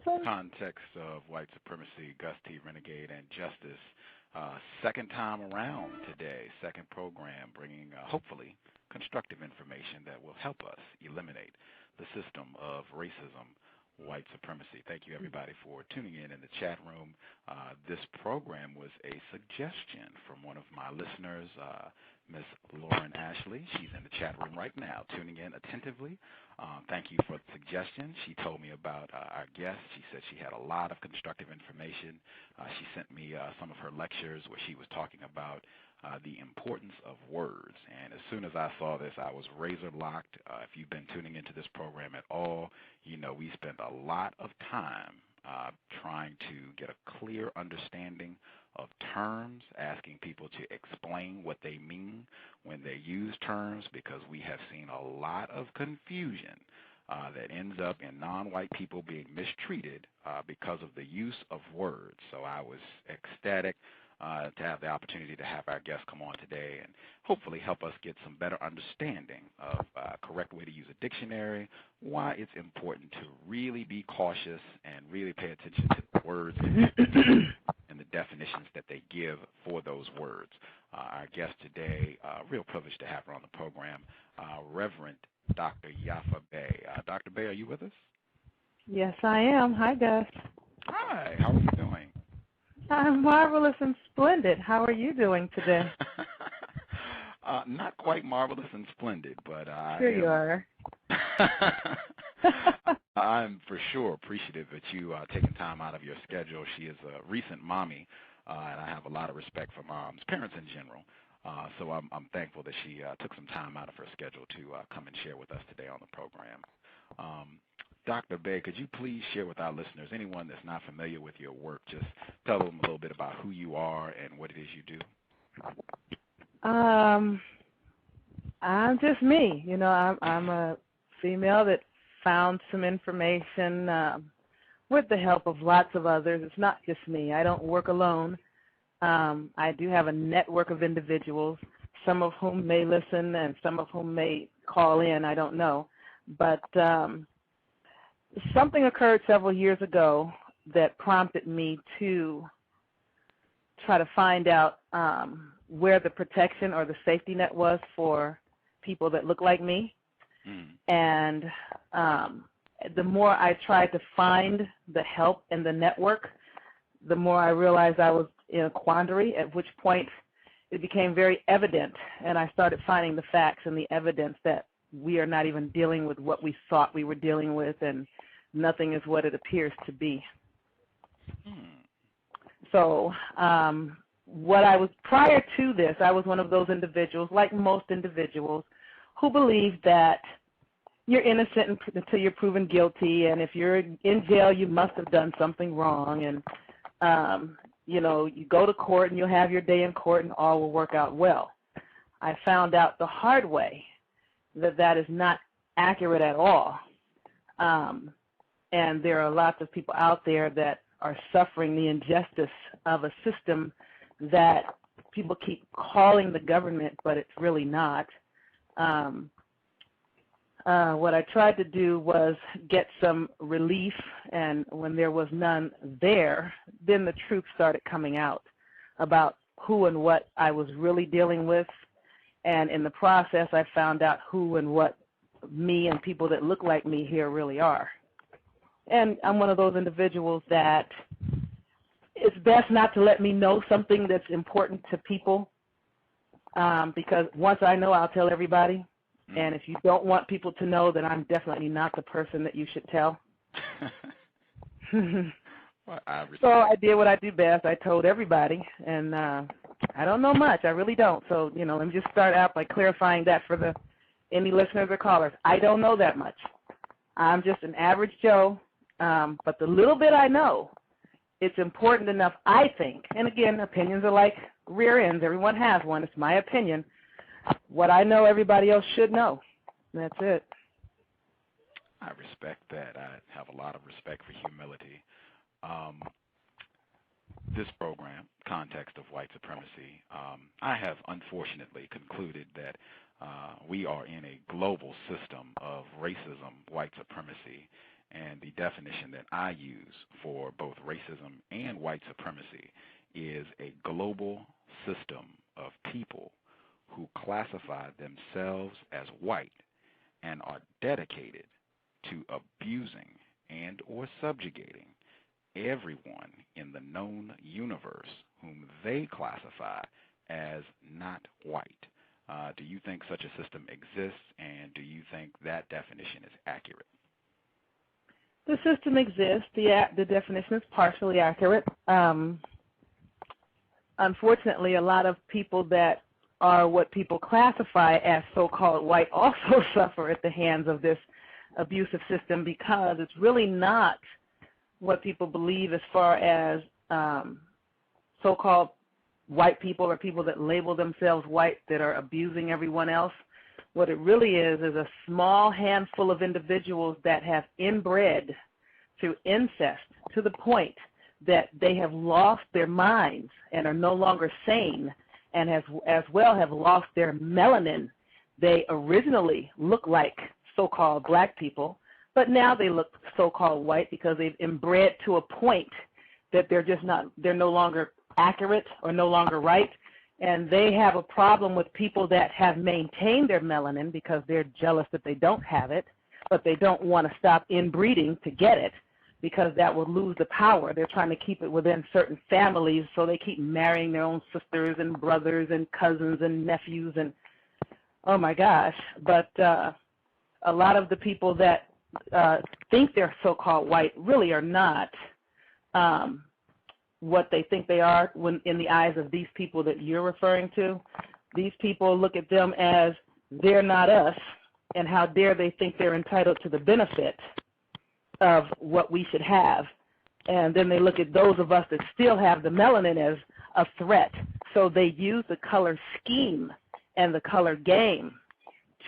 Context of White Supremacy, Gus T. Renegade, and Justice. Second time around today, second program, bringing hopefully constructive information that will help us eliminate the system of racism, white supremacy. Thank you, everybody, for tuning in the chat room. This program was a suggestion from one of my listeners, Miss Lauren Ashley. She's in the chat room right now, tuning in attentively. Thank you for the suggestion. She told me about our guest. She said she had a lot of constructive information. She sent me some of her lectures where she was talking about the importance of words. And as soon as I saw this, I was razor locked. If you've been tuning into this program at all, you know we spend a lot of time trying to get a clear understanding of terms, asking people to explain what they mean when they use terms, because we have seen a lot of confusion that ends up in non-white people being mistreated because of the use of words. So I was ecstatic to have the opportunity to have our guest come on today and hopefully help us get some better understanding of correct way to use a dictionary, why it's important to really be cautious and really pay attention to the words and the definitions that they give for those words. Our guest today, real privilege to have her on the program, Reverend Dr. Yaffa Bey. Dr. Bey, are you with us? Yes, I am. Hi, Gus. Hi, how are you doing? I'm marvelous and splendid. How are you doing today? Not quite marvelous and splendid, but sure you are. I'm for sure appreciative that you taking time out of your schedule. She is a recent mommy, and I have a lot of respect for moms, parents in general. So I'm thankful that she took some time out of her schedule to come and share with us today on the program. Dr. Bey, could you please share with our listeners, anyone that's not familiar with your work, just tell them a little bit about who you are and what it is you do? I'm just me. You know, I'm a female that found some information with the help of lots of others. It's not just me. I don't work alone. I do have a network of individuals, some of whom may listen and some of whom may call in. I don't know. But something occurred several years ago that prompted me to try to find out where the protection or the safety net was for people that look like me. And the more I tried to find the help in the network, the more I realized I was in a quandary, at which point it became very evident, and I started finding the facts and the evidence that we are not even dealing with what we thought we were dealing with, and nothing is what it appears to be. So what I was, prior to this, I was one of those individuals, like most individuals, who believe that you're innocent until you're proven guilty, and if you're in jail, you must have done something wrong, and you know, you go to court and you'll have your day in court and all will work out well. I found out the hard way that that is not accurate at all. And there are lots of people out there that are suffering the injustice of a system that people keep calling the government, but it's really not. What I tried to do was get some relief, and when there was none there, then the truth started coming out about who and what I was really dealing with, and in the process I found out who and what me and people that look like me here really are. And I'm one of those individuals that it's best not to let me know something that's important to people, because once I know, I'll tell everybody. And if you don't want people to know, then I'm definitely not the person that you should tell. Well, so I did what I do best. I told everybody, and I don't know much. I really don't. So, you know, let me just start out by clarifying that for any listeners or callers. I don't know that much. I'm just an average Joe, but the little bit I know, it's important enough, I think. And again, opinions are like rear ends. Everyone has one. It's my opinion. What I know, everybody else should know. That's it. I respect that. I have a lot of respect for humility. This program, Context of White Supremacy, I have unfortunately concluded that we are in a global system of racism, white supremacy, And the definition that I use for both racism and white supremacy is a global system of people who classify themselves as white and are dedicated to abusing and or subjugating everyone in the known universe whom they classify as not white. Do you think such a system exists, and do you think that definition is accurate? The system exists. The definition is partially accurate. Unfortunately, a lot of people that are what people classify as so-called white also suffer at the hands of this abusive system, because it's really not what people believe as far as so-called white people or people that label themselves white that are abusing everyone else. What it really is a small handful of individuals that have inbred through incest to the point that they have lost their minds and are no longer sane, and as well have lost their melanin. They originally look like so-called black people, but now they look so-called white because they've inbred to a point that they're no longer accurate or no longer right. And they have a problem with people that have maintained their melanin because they're jealous that they don't have it, but they don't want to stop inbreeding to get it, because that will lose the power. They're trying to keep it within certain families, so they keep marrying their own sisters and brothers and cousins and nephews, and oh my gosh. But a lot of the people that think they're so-called white really are not what they think they are when in the eyes of these people that you're referring to. These people look at them as they're not us, and how dare they think they're entitled to the benefit of what we should have. And then they look at those of us that still have the melanin as a threat. So they use the color scheme and the color game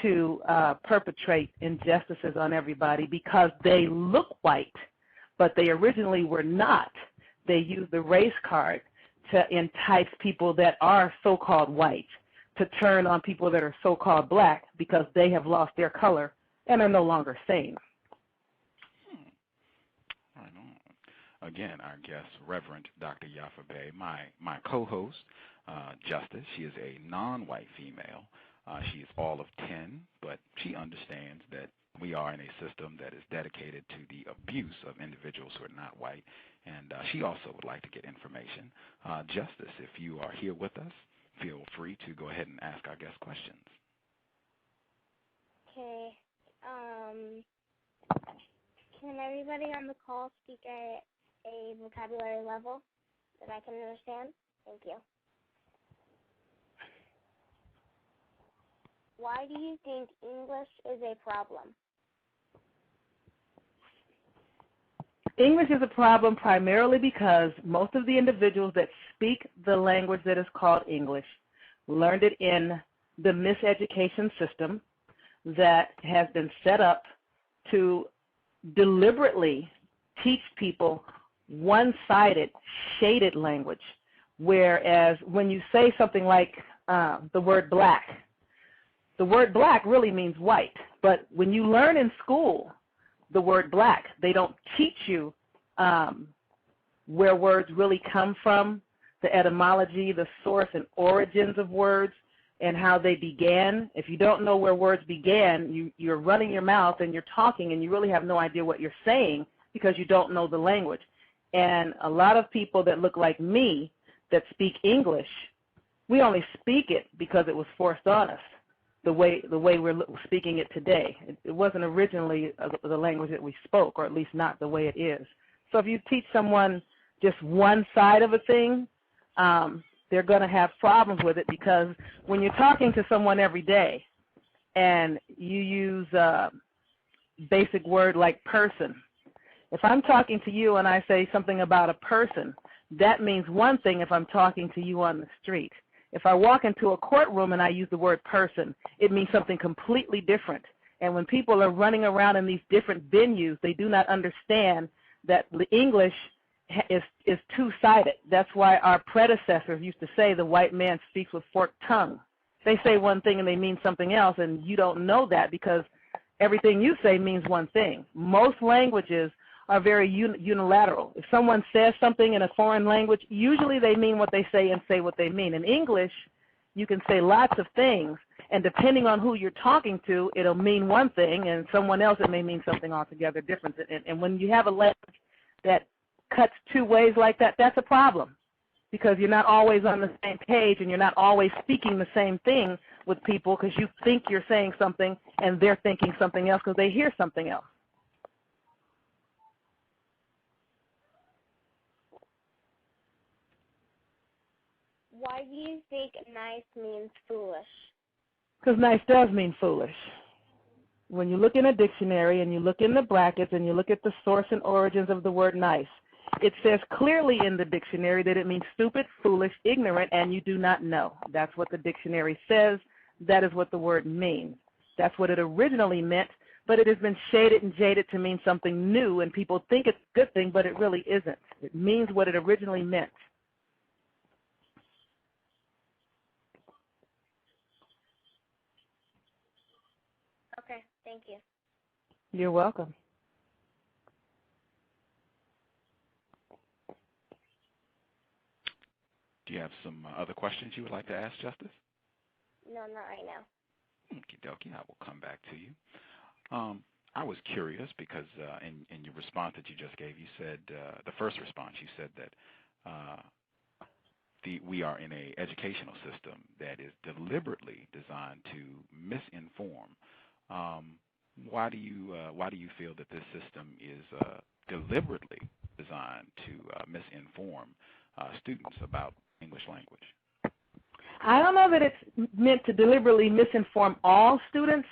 to perpetrate injustices on everybody, because they look white, but they originally were not. They use the race card to entice people that are so-called white to turn on people that are so-called black, because they have lost their color and are no longer sane. Right on. Again, our guest, Reverend Dr. Yaffa Bey, my co-host, Justice. She is a non-white female. She's all of 10, but she understands that we are in a system that is dedicated to the abuse of individuals who are not white, and she also would like to get information. Justice, if you are here with us, feel free to go ahead and ask our guest questions. Okay. Can everybody on the call speak at a vocabulary level that I can understand? Thank you. Why do you think English is a problem? English is a problem primarily because most of the individuals that speak the language that is called English learned it in the miseducation system that has been set up to deliberately teach people one-sided, shaded language, whereas when you say something like the word black really means white. But when you learn in school the word black, they don't teach you where words really come from, the etymology, the source and origins of words, and how they began. If you don't know where words began, you're running your mouth and you're talking and you really have no idea what you're saying because you don't know the language. And a lot of people that look like me that speak English, we only speak it because it was forced on us. The way we're speaking it today. It wasn't originally the language that we spoke, or at least not the way it is. So if you teach someone just one side of a thing, they're going to have problems with it, because when you're talking to someone every day and you use a basic word like person, if I'm talking to you and I say something about a person, that means one thing if I'm talking to you on the street. If I walk into a courtroom and I use the word person, it means something completely different. And when people are running around in these different venues, they do not understand that the English is two-sided. That's why our predecessors used to say the white man speaks with forked tongue. They say one thing and they mean something else, and you don't know that because everything you say means one thing. Most languages are very unilateral. If someone says something in a foreign language, usually they mean what they say and say what they mean. In English, you can say lots of things, and depending on who you're talking to, it'll mean one thing, and someone else it may mean something altogether different. And when you have a language that cuts two ways like that, that's a problem, because you're not always on the same page and you're not always speaking the same thing with people, because you think you're saying something and they're thinking something else because they hear something else. Why do you think nice means foolish? Because nice does mean foolish. When you look in a dictionary and you look in the brackets and you look at the source and origins of the word nice, it says clearly in the dictionary that it means stupid, foolish, ignorant, and you do not know. That's what the dictionary says. That is what the word means. That's what it originally meant, but it has been shaded and jaded to mean something new, and people think it's a good thing, but it really isn't. It means what it originally meant. Okay, thank you. You're welcome. Do you have some other questions you would like to ask, Justice? No, not right now. Okie dokie, I will come back to you. I was curious because in your response that you just gave, you said, the first response, you said that we are in an educational system that is deliberately designed to misinform. Why do you feel that this system is deliberately designed to misinform students about English language? I don't know that it's meant to deliberately misinform all students.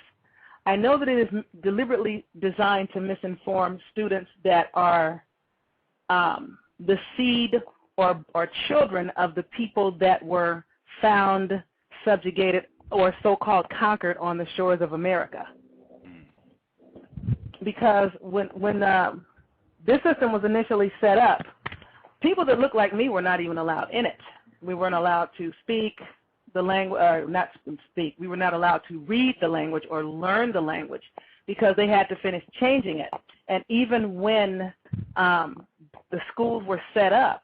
I know that it is deliberately designed to misinform students that are the seed or children of the people that were found, subjugated, or so-called conquered on the shores of America. Because when this system was initially set up, people that looked like me were not even allowed in it. We weren't allowed to speak the language, not speak. We were not allowed to read the language or learn the language because they had to finish changing it. And even when the schools were set up,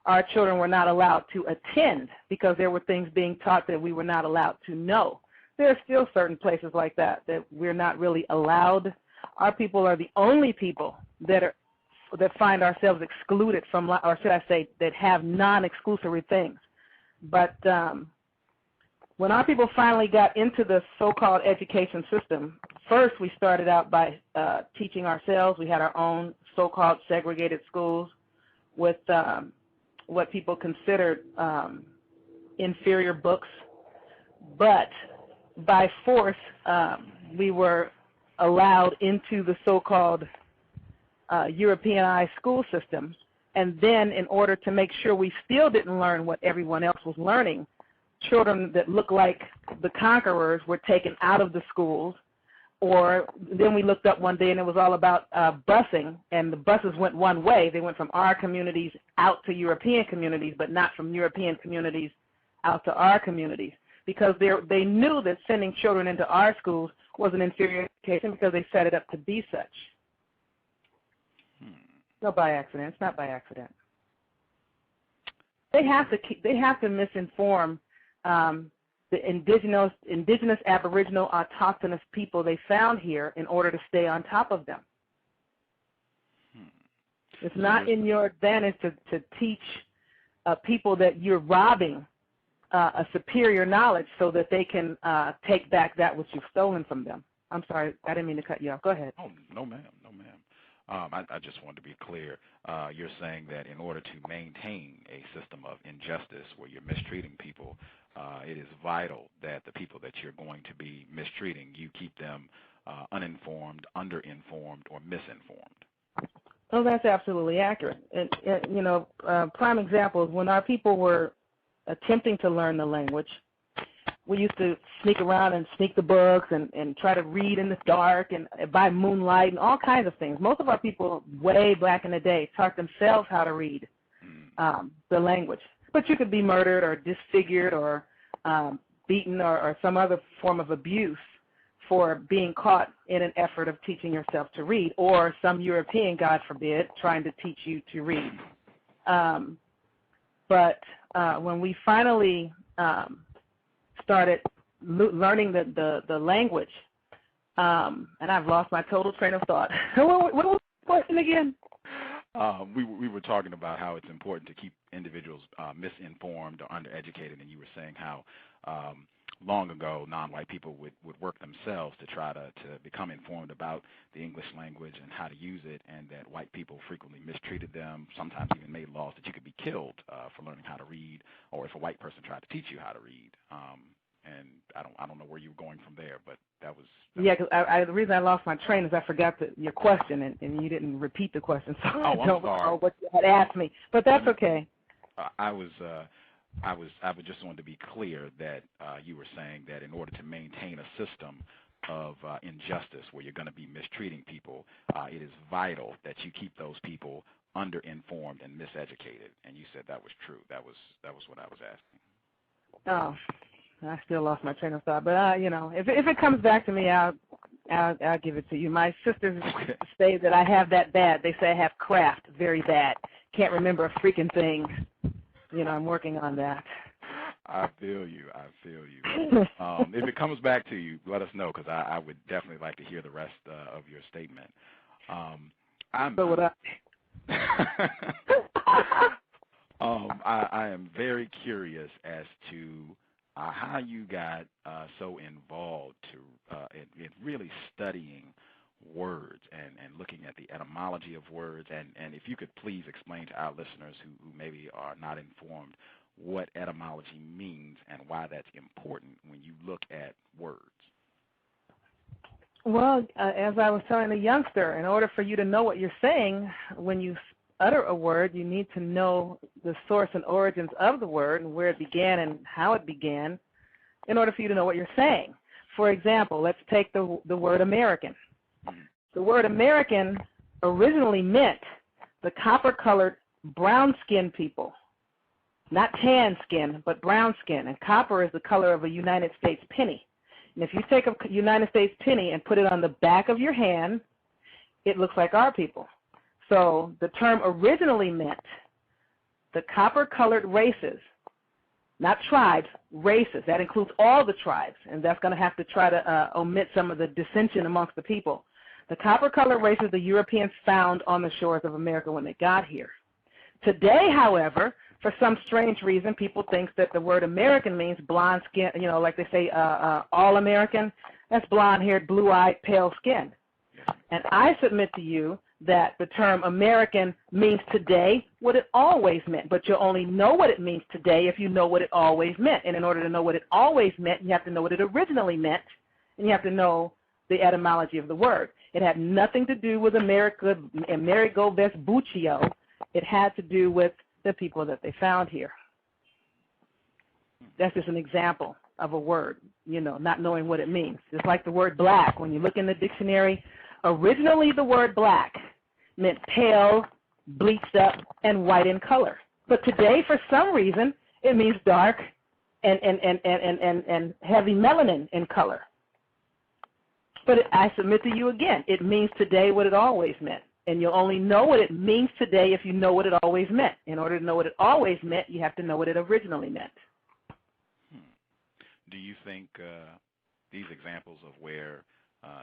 our children were not allowed to attend because there were things being taught that we were not allowed to know. There are still certain places like that we're not really allowed. Our people are the only people that find ourselves excluded from, or should I say, that have non-exclusory things. But when our people finally got into the so-called education system, first we started out by teaching ourselves. We had our own so-called segregated schools with what people considered inferior books. But by force, we were allowed into the so-called Europeanized school system. And then in order to make sure we still didn't learn what everyone else was learning, children that looked like the conquerors were taken out of the schools. Or then we looked up one day and it was all about busing, and the buses went one way. They went from our communities out to European communities, but not from European communities out to our communities, because they knew that sending children into our schools was an inferior education because they set it up to be such. No, by accident. It's not by accident. They have to misinform the indigenous, aboriginal, autochthonous people they found here in order to stay on top of them. It's not in your advantage to teach people that you're robbing a superior knowledge so that they can take back that which you've stolen from them. I'm sorry, I didn't mean to cut you off. Go ahead. Oh, no, ma'am. No, ma'am. I just wanted to be clear. You're saying that in order to maintain a system of injustice where you're mistreating people, it is vital that the people that you're going to be mistreating, you keep them uninformed, underinformed, or misinformed. Oh, that's absolutely accurate. Prime example is when our people were attempting to learn the language, we used to sneak around and sneak the books and try to read in the dark and by moonlight and all kinds of things. Most of our people way back in the day taught themselves how to read the language. But you could be murdered or disfigured or beaten or some other form of abuse for being caught in an effort of teaching yourself to read, or some European, God forbid, trying to teach you to read. But when we finally started learning the language, and I've lost my total train of thought. What was the question again? We were talking about how it's important to keep individuals misinformed or undereducated, and you were saying how long ago non-white people would work themselves to try to become informed about the English language and how to use it, and that white people frequently mistreated them, sometimes even made laws that you could be killed for learning how to read, or if a white person tried to teach you how to read. And I don't know where you were going from there, but that was yeah. Because the reason I lost my train is I forgot your question, and you didn't repeat the question, so I don't know what you had asked me. But that's okay. I just wanted to be clear that you were saying that in order to maintain a system of injustice where you're going to be mistreating people, it is vital that you keep those people underinformed and miseducated. And you said that was true. That was what I was asking. Oh. I still lost my train of thought, but if it comes back to me, I'll give it to you. My sisters say that I have that bad. They say I have craft very bad. Can't remember a freaking thing. I'm working on that. I feel you. If it comes back to you, let us know, because I would definitely like to hear the rest of your statement. So would I. I am very curious as to how you got so involved in really studying words and looking at the etymology of words, and if you could please explain to our listeners who maybe are not informed what etymology means and why that's important when you look at words. Well, as I was telling the youngster, in order for you to know what you're saying, when you utter a word, you need to know the source and origins of the word and where it began and how it began in order for you to know what you're saying. For example, let's take the word American. The word American originally meant the copper-colored, brown-skinned people. Not tan skin, but brown skin. And copper is the color of a United States penny. And if you take a United States penny and put it on the back of your hand, it looks like our people. So the term originally meant the copper-colored races, not tribes, races. That includes all the tribes, and that's going to have to try to omit some of the dissension amongst the people. The copper-colored races the Europeans found on the shores of America when they got here. Today, however, for some strange reason, people think that the word American means blonde skin, like they say all American. That's blonde-haired, blue-eyed, pale skin. And I submit to you that the term American means today what it always meant, but you'll only know what it means today if you know what it always meant. And in order to know what it always meant, you have to know what it originally meant, and you have to know the etymology of the word. It had nothing to do with Amerigo Vespuccio. It had to do with the people that they found here. That's just an example of a word, not knowing what it means. Just like the word black. When you look in the dictionary, originally the word black meant pale, bleached up, and white in color. But today, for some reason, it means dark and heavy melanin in color. But I submit to you again, it means today what it always meant. And you'll only know what it means today if you know what it always meant. In order to know what it always meant, you have to know what it originally meant. Do you think these examples of where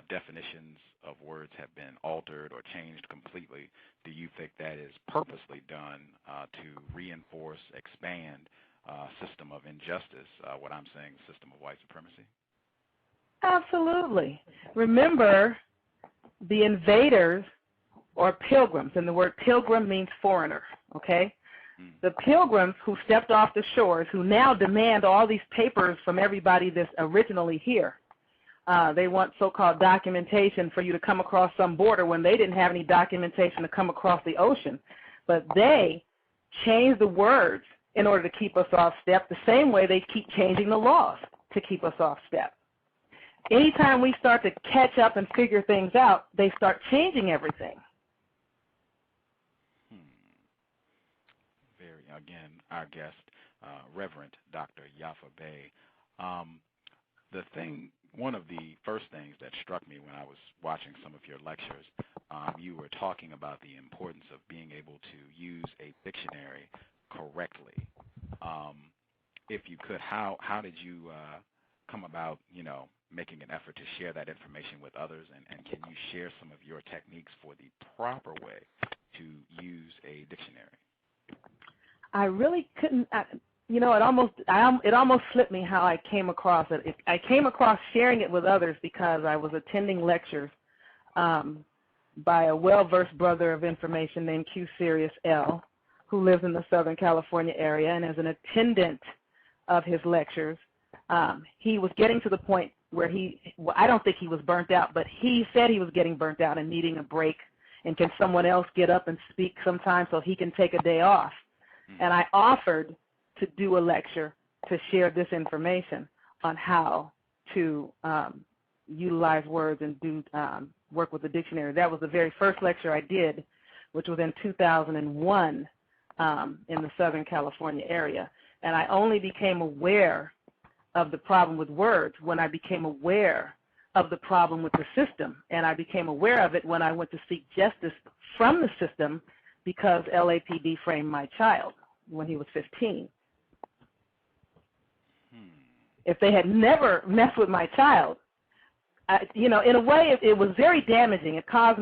definitions of words have been altered or changed completely, do you think that is purposely done to reinforce, expand system of injustice, what I'm saying, system of white supremacy? Absolutely. Remember, the invaders or pilgrims, and the word pilgrim means foreigner, okay? The pilgrims who stepped off the shores, who now demand all these papers from everybody that's originally here. They want so-called documentation for you to come across some border when they didn't have any documentation to come across the ocean. But they changed the words in order to keep us off step, the same way they keep changing the laws to keep us off step. Anytime we start to catch up and figure things out, they start changing everything. Again, our guest, Reverend Dr. Yaffa Bey. The thing one of the first things that struck me when I was watching some of your lectures, you were talking about the importance of being able to use a dictionary correctly. If you could, how did you come about, making an effort to share that information with others, and can you share some of your techniques for the proper way to use a dictionary? I really couldn't. It almost slipped me how I came across it. I came across sharing it with others because I was attending lectures by a well-versed brother of information named Q Sirius L, who lives in the Southern California area, and as an attendant of his lectures, he was getting to the point where I don't think he was burnt out, but he said he was getting burnt out and needing a break, and can someone else get up and speak sometime so he can take a day off? And I offered to do a lecture to share this information on how to utilize words and do work with the dictionary. That was the very first lecture I did, which was in 2001 in the Southern California area. And I only became aware of the problem with words when I became aware of the problem with the system. And I became aware of it when I went to seek justice from the system because LAPD framed my child when he was 15. If they had never messed with my child, in a way, it was very damaging. It caused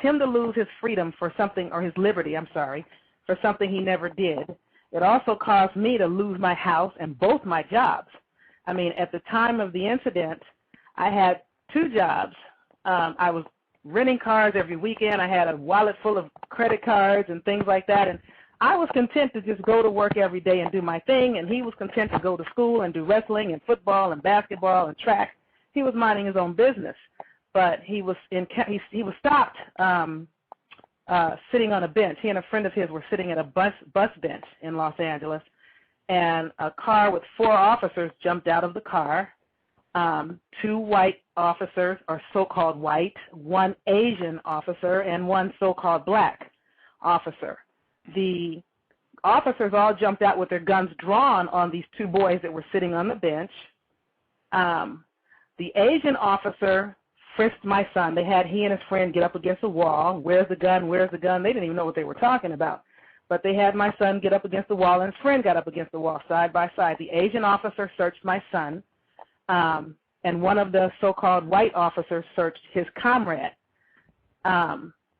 him to lose his freedom for something, or his liberty, for something he never did. It also caused me to lose my house and both my jobs. At the time of the incident, I had 2 jobs. I was renting cars every weekend. I had a wallet full of credit cards and things like that, and I was content to just go to work every day and do my thing, and he was content to go to school and do wrestling and football and basketball and track. He was minding his own business, but he was stopped sitting on a bench. He and a friend of his were sitting at a bus bench in Los Angeles, and a car with 4 officers jumped out of the car. 2 white officers, or so-called white, 1 Asian officer, and 1 so-called black officer. The officers all jumped out with their guns drawn on these 2 boys that were sitting on the bench. The Asian officer frisked my son. He and his friend get up against the wall. Where's the gun? Where's the gun? They didn't even know what they were talking about. But they had my son get up against the wall, and his friend got up against the wall side by side. The Asian officer searched my son, and one of the so-called white officers searched his comrade.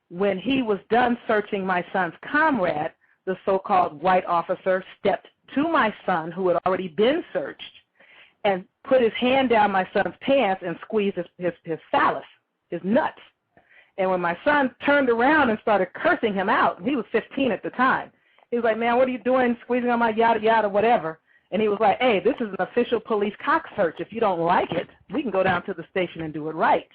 When he was done searching my son's comrade, the so-called white officer stepped to my son, who had already been searched, and put his hand down my son's pants and squeezed his phallus, his nuts. And when my son turned around and started cursing him out, he was 15 at the time. He was like, "Man, what are you doing, squeezing on my yada yada, whatever?" And he was like, "Hey, this is an official police cock search. If you don't like it, we can go down to the station and do it right."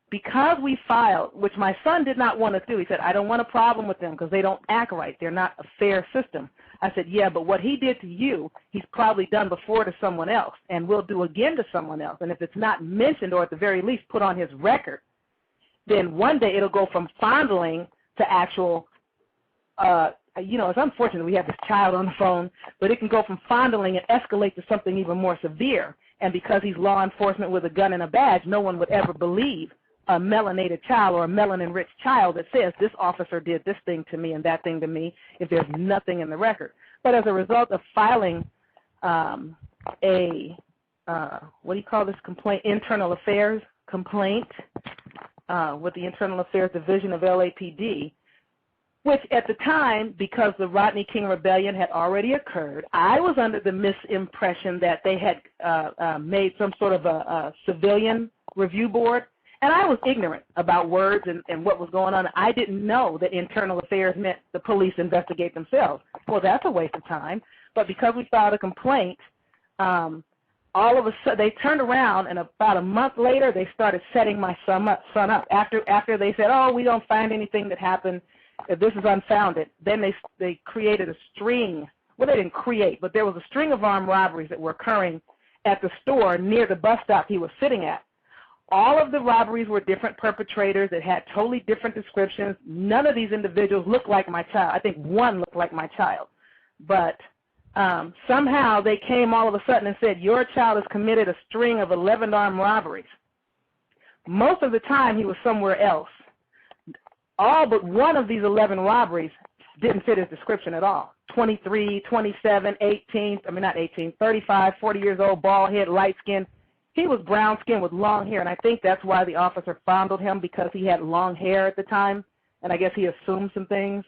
Because we filed, which my son did not want to do, he said, "I don't want a problem with them because they don't act right. They're not a fair system." I said, "Yeah, but what he did to you, he's probably done before to someone else and will do again to someone else. And if it's not mentioned, or at the very least put on his record, then one day it'll go from fondling to actual, it's unfortunate we have this child on the phone, but it can go from fondling and escalate to something even more severe. And because he's law enforcement with a gun and a badge, no one would ever believe a melanated child or a melanin-rich child that says this officer did this thing to me and that thing to me if there's nothing in the record." But as a result of filing internal affairs complaint with the Internal Affairs Division of LAPD, which at the time, because the Rodney King Rebellion had already occurred, I was under the misimpression that they had made some sort of a civilian review board. And I was ignorant about words and what was going on. I didn't know that internal affairs meant the police investigate themselves. Well, that's a waste of time. But because we filed a complaint, all of a sudden they turned around, and about a month later they started setting my son up. After they said, "Oh, we don't find anything that happened. This is unfounded." Then they created a string. Well, they didn't create, but there was a string of armed robberies that were occurring at the store near the bus stop he was sitting at. All of the robberies were different perpetrators that had totally different descriptions. None of these individuals looked like my child. I think one looked like my child. But somehow they came all of a sudden and said, your child has committed a string of 11 armed robberies. Most of the time he was somewhere else. All but one of these 11 robberies didn't fit his description at all. 23, 27, 18, 35, 40 years old, bald head, light skin. He was brown skinned with long hair, and I think that's why the officer fondled him, because he had long hair at the time, and I guess he assumed some things.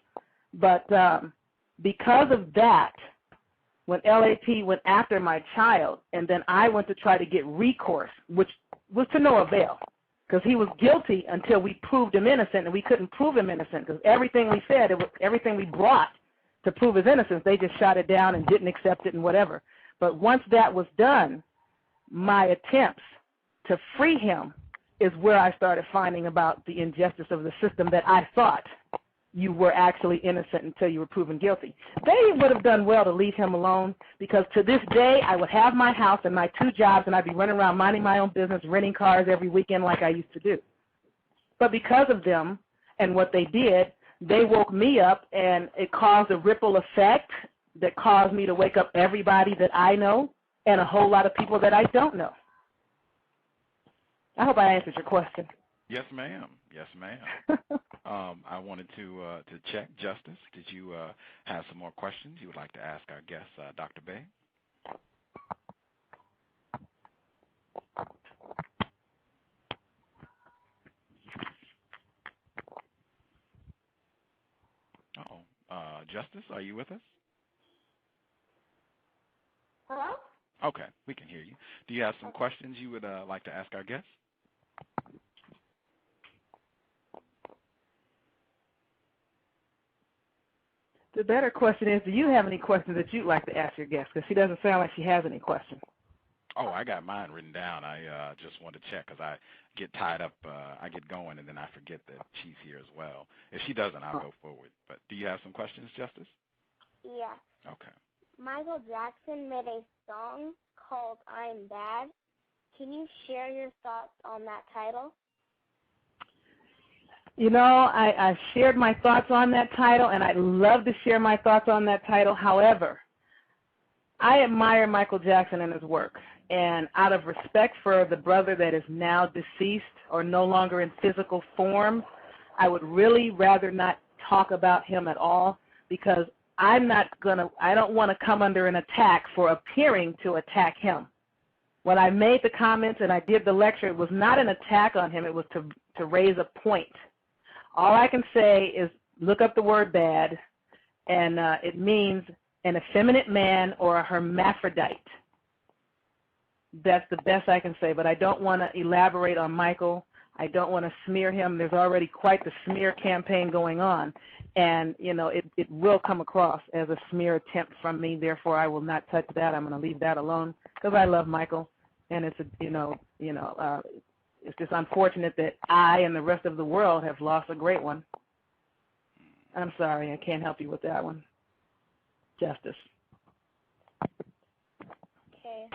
But because of that, when LAP went after my child, and then I went to try to get recourse, which was to no avail, because he was guilty until we proved him innocent, and we couldn't prove him innocent, because everything we said, everything we brought to prove his innocence, they just shot it down and didn't accept it and whatever. But once that was done, my attempts to free him is where I started finding about the injustice of the system, that I thought you were actually innocent until you were proven guilty. They would have done well to leave him alone, because to this day I would have my house and my 2 jobs, and I'd be running around minding my own business, renting cars every weekend like I used to do. But because of them and what they did, they woke me up, and it caused a ripple effect that caused me to wake up everybody that I know and a whole lot of people that I don't know. I hope I answered your question. Yes, ma'am. Yes, ma'am. I wanted to check, Justice, did you have some more questions you would like to ask our guest, Dr. Bey? Justice, are you with us? Hello? Okay, we can hear you. Do you have some questions you would like to ask our guest? The better question is, do you have any questions that you'd like to ask your guest? Because she doesn't sound like she has any questions. Oh, I got mine written down. I just wanted to check, because I get tied up. I get going, and then I forget that she's here as well. If she doesn't, I'll go forward. But do you have some questions, Justice? Yeah. Okay. Michael Jackson made a song called I'm Bad. Can you share your thoughts on that title? You know, I shared my thoughts on that title, and I'd love to share my thoughts on that title. However, I admire Michael Jackson and his work. And out of respect for the brother that is now deceased or no longer in physical form, I would really rather not talk about him at all, because I don't want to come under an attack for appearing to attack him. When I made the comments and I did the lecture, it was not an attack on him. It was to raise a point. All I can say is look up the word bad, and it means an effeminate man or a hermaphrodite. That's the best I can say, but I don't want to elaborate on Michael. I don't want to smear him. There's already quite the smear campaign going on, and, you know, it will come across as a smear attempt from me. Therefore, I will not touch that. I'm going to leave that alone, because I love Michael, and it's it's just unfortunate that I and the rest of the world have lost a great one. I'm sorry, I can't help you with that one. Justice. Okay.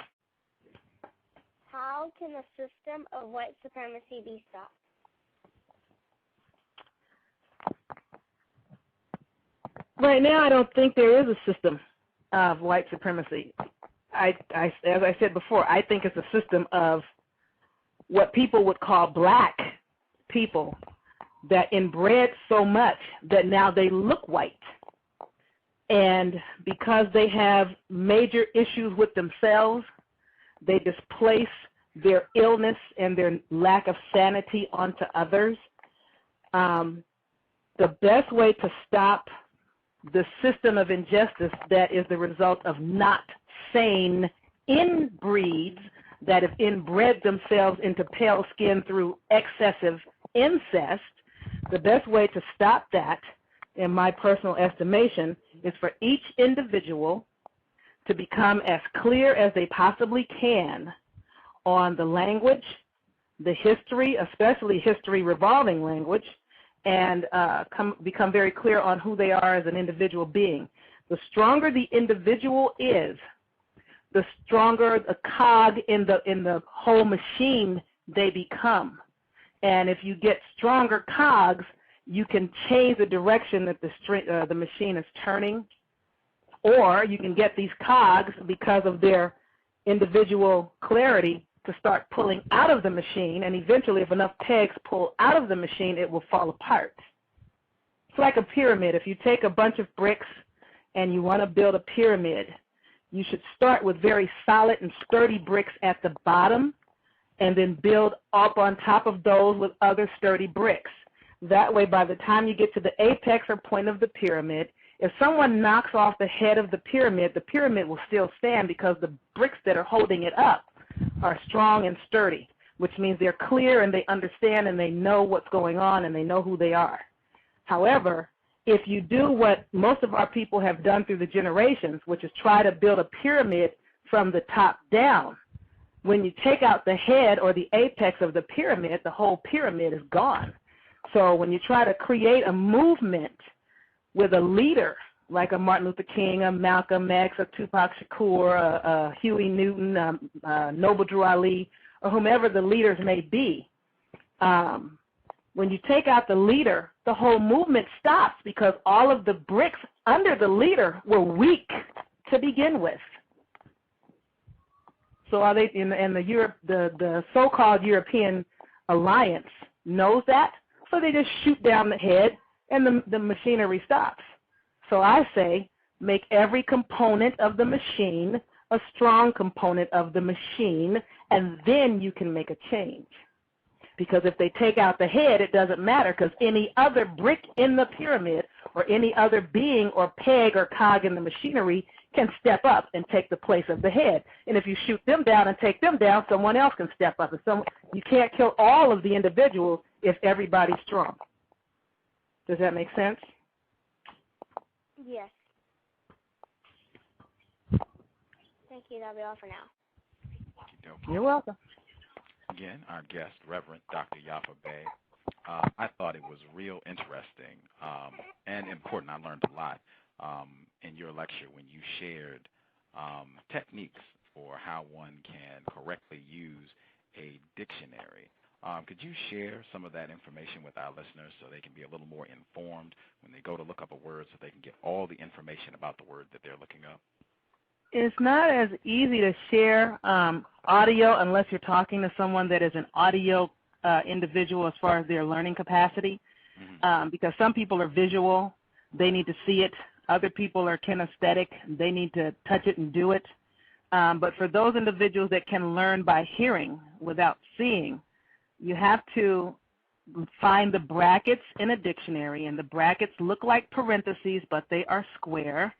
How can the system of white supremacy be stopped? Right now, I don't think there is a system of white supremacy. As I said before, I think it's a system of what people would call black people that inbred so much that now they look white. And because they have major issues with themselves, they displace their illness and their lack of sanity onto others. The best way to stop the system of injustice that is the result of not sane inbreeds that have inbred themselves into pale skin through excessive incest, the best way to stop that, in my personal estimation, is for each individual to become as clear as they possibly can on the language, the history, especially history revolving language, and become very clear on who they are as an individual being. The stronger the individual is, the stronger the cog in the whole machine they become. And if you get stronger cogs, you can change the direction that the machine is turning. Or you can get these cogs, because of their individual clarity, to start pulling out of the machine, and eventually if enough pegs pull out of the machine, it will fall apart. It's like a pyramid. If you take a bunch of bricks and you want to build a pyramid, you should start with very solid and sturdy bricks at the bottom and then build up on top of those with other sturdy bricks. That way, by the time you get to the apex or point of the pyramid, if someone knocks off the head of the pyramid will still stand because the bricks that are holding it up are strong and sturdy, which means they're clear and they understand and they know what's going on and they know who they are. However, if you do what most of our people have done through the generations, which is try to build a pyramid from the top down, when you take out the head or the apex of the pyramid, the whole pyramid is gone. So when you try to create a movement with a leader, like a Martin Luther King, a Malcolm X, a Tupac Shakur, a Huey Newton, Noble Drew Ali, or whomever the leaders may be, when you take out the leader, the whole movement stops because all of the bricks under the leader were weak to begin with. So are they? And the so-called European alliance knows that, so they just shoot down the head, and the machinery stops. So I say, make every component of the machine a strong component of the machine, and then you can make a change. Because if they take out the head, it doesn't matter, because any other brick in the pyramid or any other being or peg or cog in the machinery can step up and take the place of the head. And if you shoot them down and take them down, someone else can step up. And you can't kill all of the individuals if everybody's strong. Does that make sense? Yes. Thank you. That'll be all for now. You're welcome. Again, our guest, Reverend Dr. Yaffa Bey. I thought it was real interesting and important. I learned a lot in your lecture when you shared techniques for how one can correctly use a dictionary. Could you share some of that information with our listeners so they can be a little more informed when they go to look up a word, so they can get all the information about the word that they're looking up? It's not as easy to share audio unless you're talking to someone that is an audio individual as far as their learning capacity, because some people are visual. They need to see it. Other people are kinesthetic. They need to touch it and do it. But for those individuals that can learn by hearing without seeing, you have to find the brackets in a dictionary, and the brackets look like parentheses, but they are square.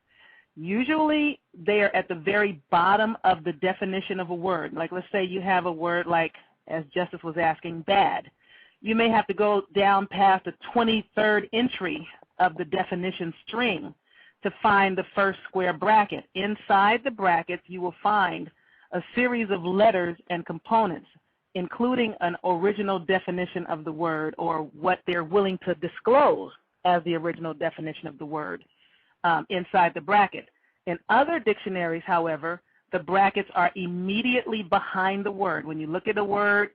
Usually they are at the very bottom of the definition of a word. Like, let's say you have a word like, as Justice was asking, bad. You may have to go down past the 23rd entry of the definition string to find the first square bracket. Inside the brackets, you will find a series of letters and components, including an original definition of the word, or what they're willing to disclose as the original definition of the word inside the bracket. In other dictionaries, however, the brackets are immediately behind the word. When you look at a word,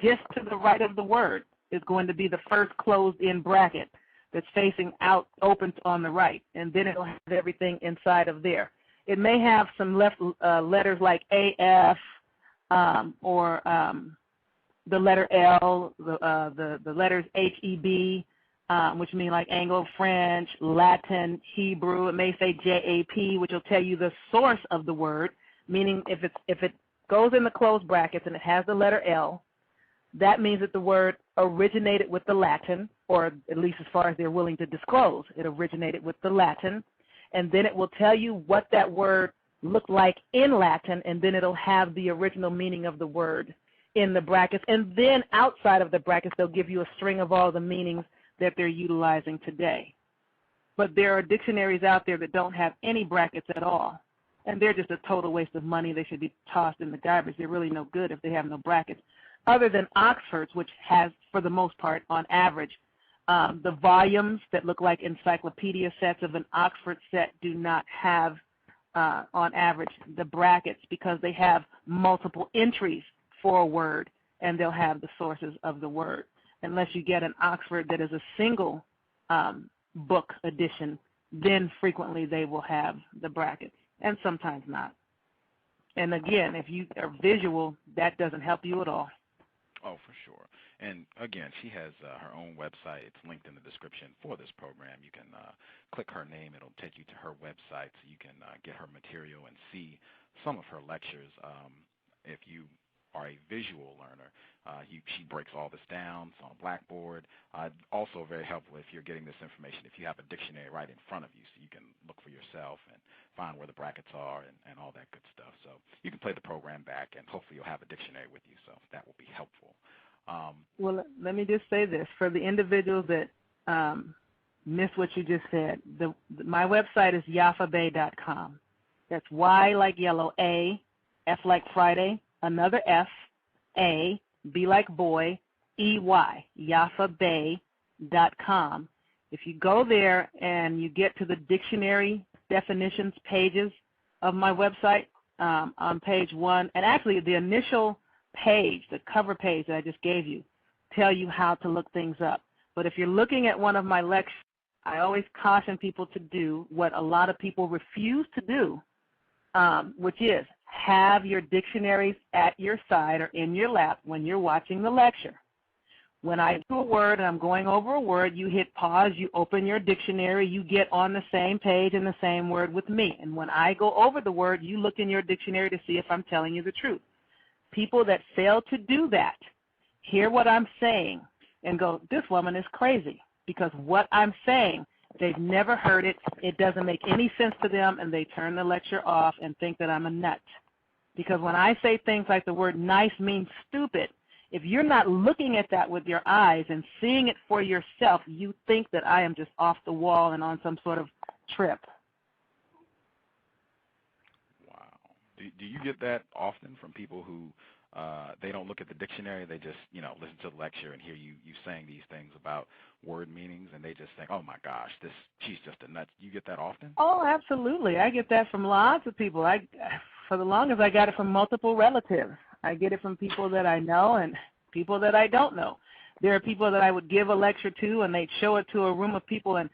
just to the right of the word is going to be the first closed-in bracket that's facing out, open on the right, and then it'll have everything inside of there. It may have some left letters like AF or the letter L, the letters HEB, which mean like Anglo-French, Latin, Hebrew. It may say JAP, which will tell you the source of the word, meaning if it goes in the closed brackets and it has the letter L, that means that the word originated with the Latin, or at least as far as they're willing to disclose, it originated with the Latin. And then it will tell you what that word looked like in Latin, and then it'll have the original meaning of the word in the brackets. And then outside of the brackets, they'll give you a string of all the meanings that they're utilizing today. But there are dictionaries out there that don't have any brackets at all, and they're just a total waste of money. They should be tossed in the garbage. They're really no good if they have no brackets, other than Oxford's, which has, for the most part, on average, the volumes that look like encyclopedia sets of an Oxford set do not have, on average, the brackets, because they have multiple entries for a word, and they'll have the sources of the word. Unless you get an Oxford that is a single book edition, then frequently they will have the brackets, and sometimes not. And again, if you are visual, that doesn't help you at all. Oh, for sure. And again, she has her own website. It's linked in the description for this program. You can click her name. It'll take you to her website so you can get her material and see some of her lectures. If you are a visual learner, she breaks all this down. It's on a blackboard. Also very helpful if you're getting this information, if you have a dictionary right in front of you so you can look for yourself and find where the brackets are and all that good stuff. So you can play the program back, and hopefully you'll have a dictionary with you, so that will be helpful. Well, let me just say this. For the individuals that missed what you just said, my website is yaffabey.com. That's Y like yellow, A, F like Friday, another F, A, B like boy, E-Y, yaffabey.com. If you go there and you get to the dictionary definitions pages of my website, on page 1, and actually the initial page, the cover page that I just gave you, tell you how to look things up. But if you're looking at one of my lectures, I always caution people to do what a lot of people refuse to do, which is have your dictionaries at your side or in your lap when you're watching the lecture. When I do a word and I'm going over a word, you hit pause, you open your dictionary, you get on the same page and the same word with me. And when I go over the word, you look in your dictionary to see if I'm telling you the truth. People that fail to do that hear what I'm saying and go, this woman is crazy, because what I'm saying, they've never heard it, it doesn't make any sense to them, and they turn the lecture off and think that I'm a nut. Because when I say things like the word nice means stupid, if you're not looking at that with your eyes and seeing it for yourself, you think that I am just off the wall and on some sort of trip. Wow. Do you get that often from people who they don't look at the dictionary, they just, listen to the lecture and hear you saying these things about word meanings, and they just think, oh my gosh, she's just a nut. You get that often? Oh, absolutely. I get that from lots of people. For the longest, I got it from multiple relatives. I get it from people that I know and people that I don't know. There are people that I would give a lecture to, and they'd show it to a room of people, and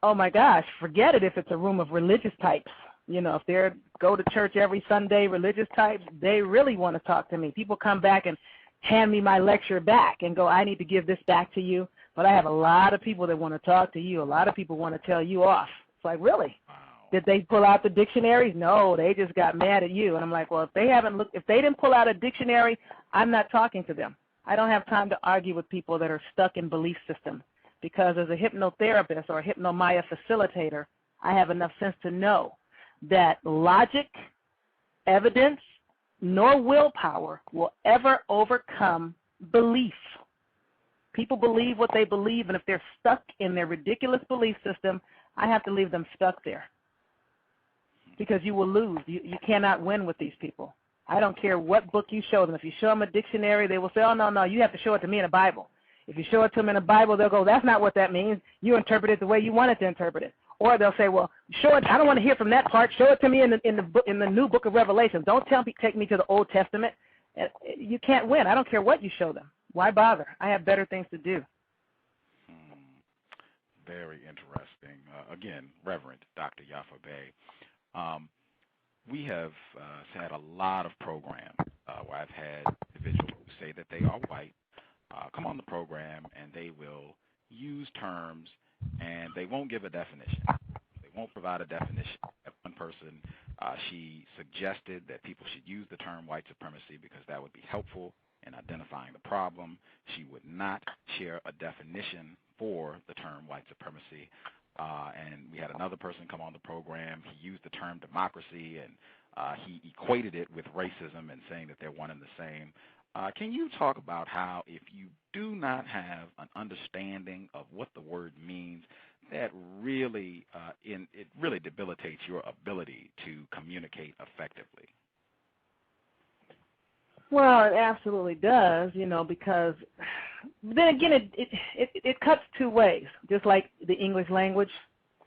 oh my gosh, forget it if it's a room of religious types. If they go to church every Sunday, religious types, they really want to talk to me. People come back and hand me my lecture back and go, I need to give this back to you. But I have a lot of people that want to talk to you. A lot of people want to tell you off. It's like, really? Wow. Did they pull out the dictionaries? No, they just got mad at you. And I'm like, well, if they didn't pull out a dictionary, I'm not talking to them. I don't have time to argue with people that are stuck in belief systems, because as a hypnotherapist or a hypnomaya facilitator, I have enough sense to know that logic, evidence, nor willpower will ever overcome belief. People believe what they believe, and if they're stuck in their ridiculous belief system, I have to leave them stuck there, because you will lose. You cannot win with these people. I don't care what book you show them. If you show them a dictionary, they will say, oh, no, you have to show it to me in a Bible. If you show it to them in a Bible, they'll go, that's not what that means. You interpret it the way you want it to interpret it. Or they'll say, well, show it. I don't want to hear from that part. Show it to me in the new book of Revelation. Don't take me to the Old Testament. You can't win. I don't care what you show them. Why bother? I have better things to do. Very interesting. Again, Reverend Dr. Yaffa Bey. We have had a lot of programs where I've had individuals who say that they are white, come on the program, and they will use terms, and they won't give a definition. They won't provide a definition. One person, she suggested that people should use the term white supremacy because that would be helpful in identifying the problem. She would not share a definition for the term white supremacy. And we had another person come on the program. He used the term democracy, and he equated it with racism and saying that they're one and the same. Can you talk about how, if you do not have an understanding of what the word means, that really it really debilitates your ability to communicate effectively? Well, it absolutely does, because then again, it cuts two ways, just like the English language.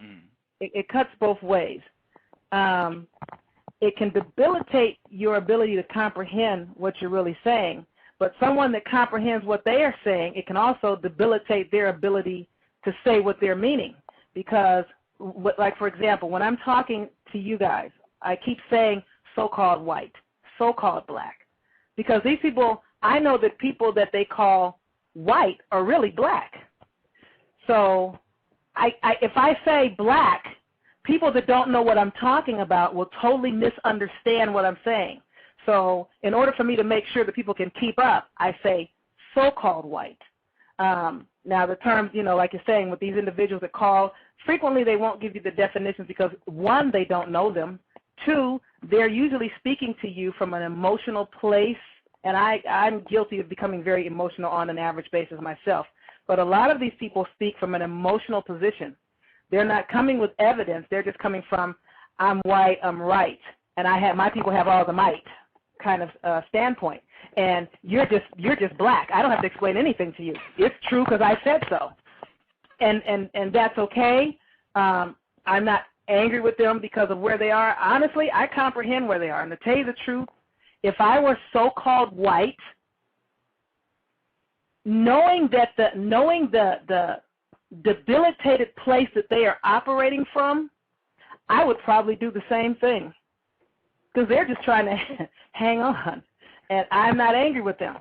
Mm. It cuts both ways. It can debilitate your ability to comprehend what you're really saying, but someone that comprehends what they are saying, it can also debilitate their ability to say what they're meaning, because like, for example, when I'm talking to you guys, I keep saying so-called white, so-called black, because these people, I know that people that they call white are really black. So if I say black, people that don't know what I'm talking about will totally misunderstand what I'm saying. So in order for me to make sure that people can keep up, I say so-called white. Now the terms, like you're saying, with these individuals that call, frequently they won't give you the definitions because, one, they don't know them. Two, they're usually speaking to you from an emotional place, and I'm guilty of becoming very emotional on an average basis myself. But a lot of these people speak from an emotional position. They're not coming with evidence. They're just coming from, I'm white, I'm right, and my people have all the might kind of standpoint. And you're just black. I don't have to explain anything to you. It's true because I said so. And that's okay. I'm not angry with them because of where they are. Honestly, I comprehend where they are. And to tell you the truth, if I were so-called white, knowing the debilitated place that they are operating from, I would probably do the same thing because they're just trying to hang on. And I'm not angry with them.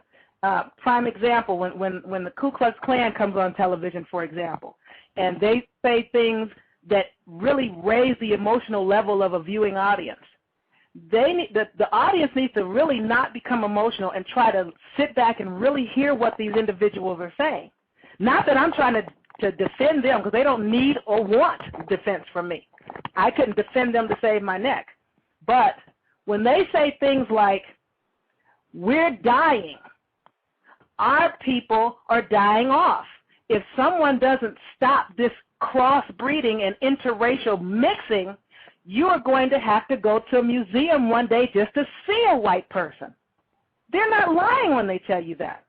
Prime example, when the Ku Klux Klan comes on television, for example, and they say things that really raise the emotional level of a viewing audience, the audience needs to really not become emotional and try to sit back and really hear what these individuals are saying. Not that I'm trying to defend them, because they don't need or want defense from me. I couldn't defend them to save my neck. But when they say things like, we're dying, our people are dying off. If someone doesn't stop this crossbreeding and interracial mixing, you are going to have to go to a museum one day just to see a white person. They're not lying when they tell you that.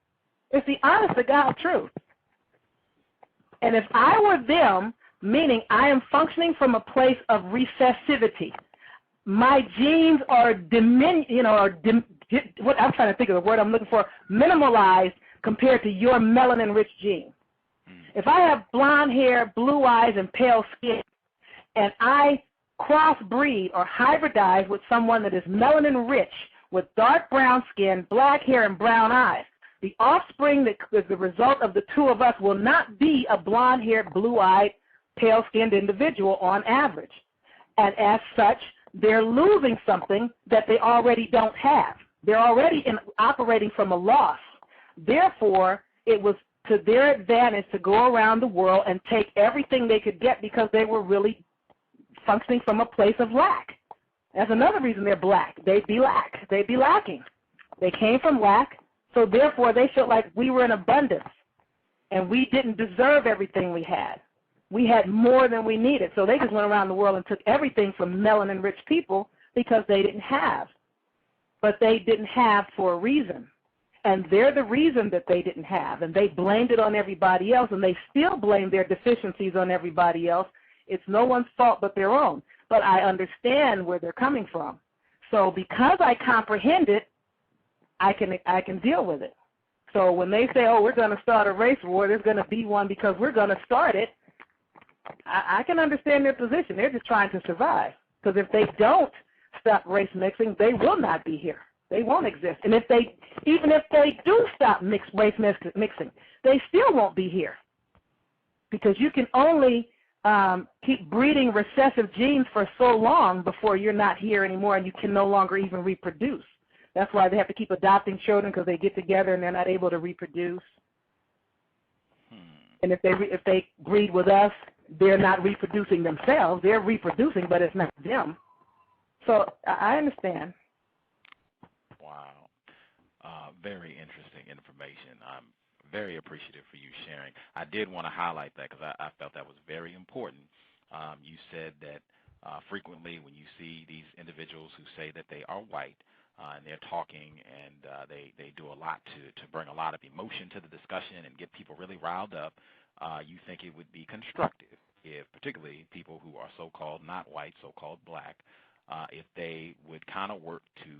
It's the honest to God truth. And if I were them, meaning I am functioning from a place of recessivity, my genes are what I'm trying to think of the word I'm looking for, minimalized compared to your melanin-rich gene. If I have blonde hair, blue eyes, and pale skin, and I crossbreed or hybridize with someone that is melanin-rich with dark brown skin, black hair, and brown eyes, the offspring that is the result of the two of us will not be a blonde-haired, blue-eyed, pale-skinned individual on average. And as such, they're losing something that they already don't have. They're already operating from a loss. Therefore, it was to their advantage to go around the world and take everything they could get because they were really functioning from a place of lack. That's another reason they're black. They'd be lacking. They came from lack, so therefore they felt like we were in abundance, and we didn't deserve everything we had. We had more than we needed, so they just went around the world and took everything from melanin-rich people because they didn't have. But they didn't have for a reason, and they're the reason that they didn't have, and they blamed it on everybody else, and they still blame their deficiencies on everybody else. It's no one's fault but their own. But I understand where they're coming from. So because I comprehend it, I can deal with it. So when they say, oh, we're going to start a race war, there's going to be one because we're going to start it, I can understand their position. They're just trying to survive. Because if they don't stop race mixing, they will not be here. They won't exist. And even if they do stop race mixing, they still won't be here. Because you can only keep breeding recessive genes for so long before you're not here anymore and you can no longer even reproduce. That's why they have to keep adopting children, because they get together and they're not able to reproduce. And if they breed with us, they're not reproducing themselves. They're reproducing, but it's not them. So I understand. Wow. Very interesting information. I'm very appreciative for you sharing. I did want to highlight that because I felt that was very important. You said that frequently when you see these individuals who say that they are white, and they're talking and they do a lot to bring a lot of emotion to the discussion and get people really riled up, you think it would be constructive if particularly people who are so-called not white, so-called black, if they would kind of work to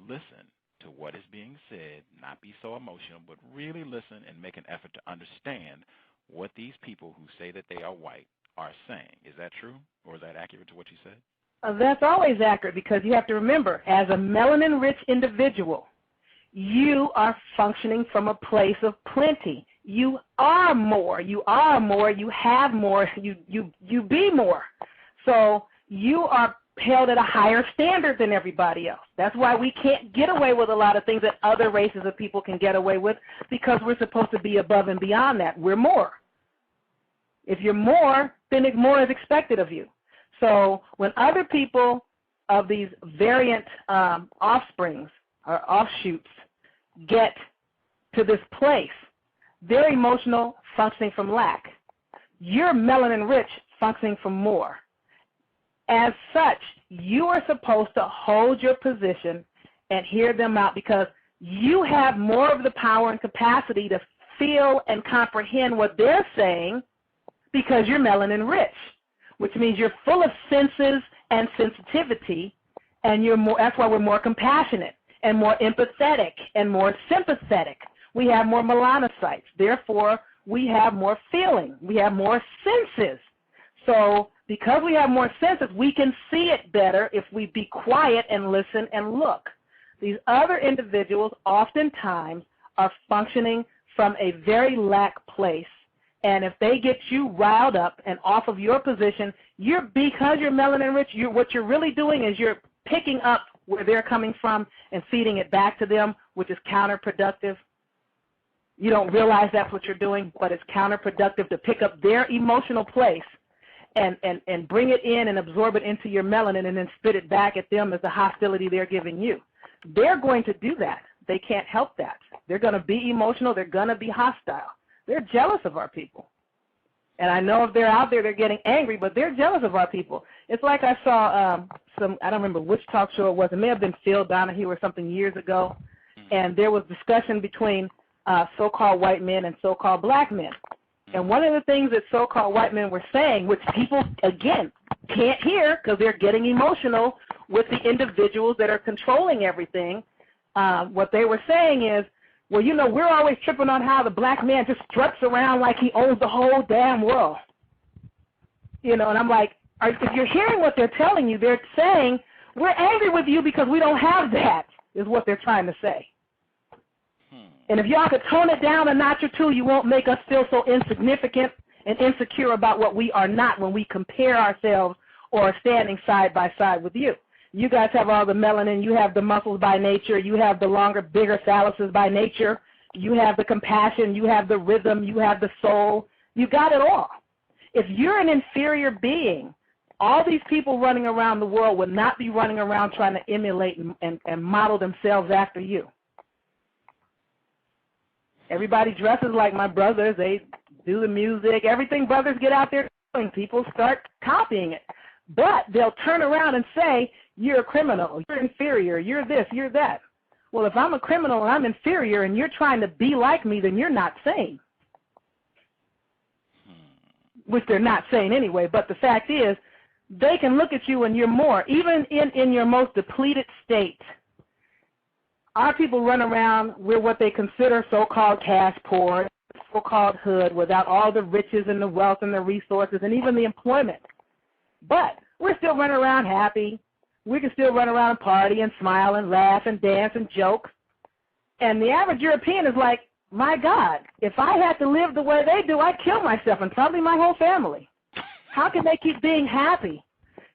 listen to what is being said, not be so emotional, but really listen and make an effort to understand what these people who say that they are white are saying. Is that true, or is that accurate to what you said? That's always accurate, because you have to remember, as a melanin-rich individual, you are functioning from a place of plenty. You are more. You are more. You have more. You be more. So you are held at a higher standard than everybody else. That's why we can't get away with a lot of things that other races of people can get away with, because we're supposed to be above and beyond that. We're more. If you're more, then more is expected of you. So when other people of these variant offsprings or offshoots get to this place, they're emotional, functioning from lack. You're melanin-rich, functioning from more. As such, you are supposed to hold your position and hear them out, because you have more of the power and capacity to feel and comprehend what they're saying, because you're melanin-rich, which means you're full of senses and sensitivity, and that's why we're more compassionate and more empathetic and more sympathetic. We have more melanocytes. Therefore, we have more feeling. We have more senses. So because we have more senses, we can see it better if we be quiet and listen and look. These other individuals oftentimes are functioning from a very lack place. And if they get you riled up and off of your position, because you're melanin-rich, what you're really doing is you're picking up where they're coming from and feeding it back to them, which is counterproductive. You don't realize that's what you're doing, but it's counterproductive to pick up their emotional place and bring it in and absorb it into your melanin and then spit it back at them as the hostility they're giving you. They're going to do that. They can't help that. They're going to be emotional. They're going to be hostile. They're jealous of our people. And I know if they're out there, they're getting angry, but they're jealous of our people. It's like I saw I don't remember which talk show it was. It may have been Phil Donahue or something years ago, and there was discussion between so-called white men and so-called black men. And one of the things that so-called white men were saying, which people, again, can't hear because they're getting emotional with the individuals that are controlling everything, what they were saying is, well, you know, we're always tripping on how the black man just struts around like he owns the whole damn world. You know, and I'm like, if you're hearing what they're telling you, they're saying, we're angry with you because we don't have that, is what they're trying to say. And if y'all could tone it down a notch or two, you won't make us feel so insignificant and insecure about what we are not when we compare ourselves or are standing side by side with you. You guys have all the melanin. You have the muscles by nature. You have the longer, bigger phalluses by nature. You have the compassion. You have the rhythm. You have the soul. You got it all. If you're an inferior being, all these people running around the world would not be running around trying to emulate and model themselves after you. Everybody dresses like my brothers. They do the music. Everything brothers get out there doing, people start copying it. But they'll turn around and say, you're a criminal, you're inferior, you're this, you're that. Well, if I'm a criminal and I'm inferior and you're trying to be like me, then you're not sane. Which they're not saying anyway, but the fact is, they can look at you and you're more. Even in your most depleted state, our people run around, we're what they consider so-called cash poor, so-called hood, without all the riches and the wealth and the resources and even the employment. But we're still running around happy. We can still run around and party and smile and laugh and dance and joke. And the average European is like, my God, if I had to live the way they do, I'd kill myself and probably my whole family. How can they keep being happy,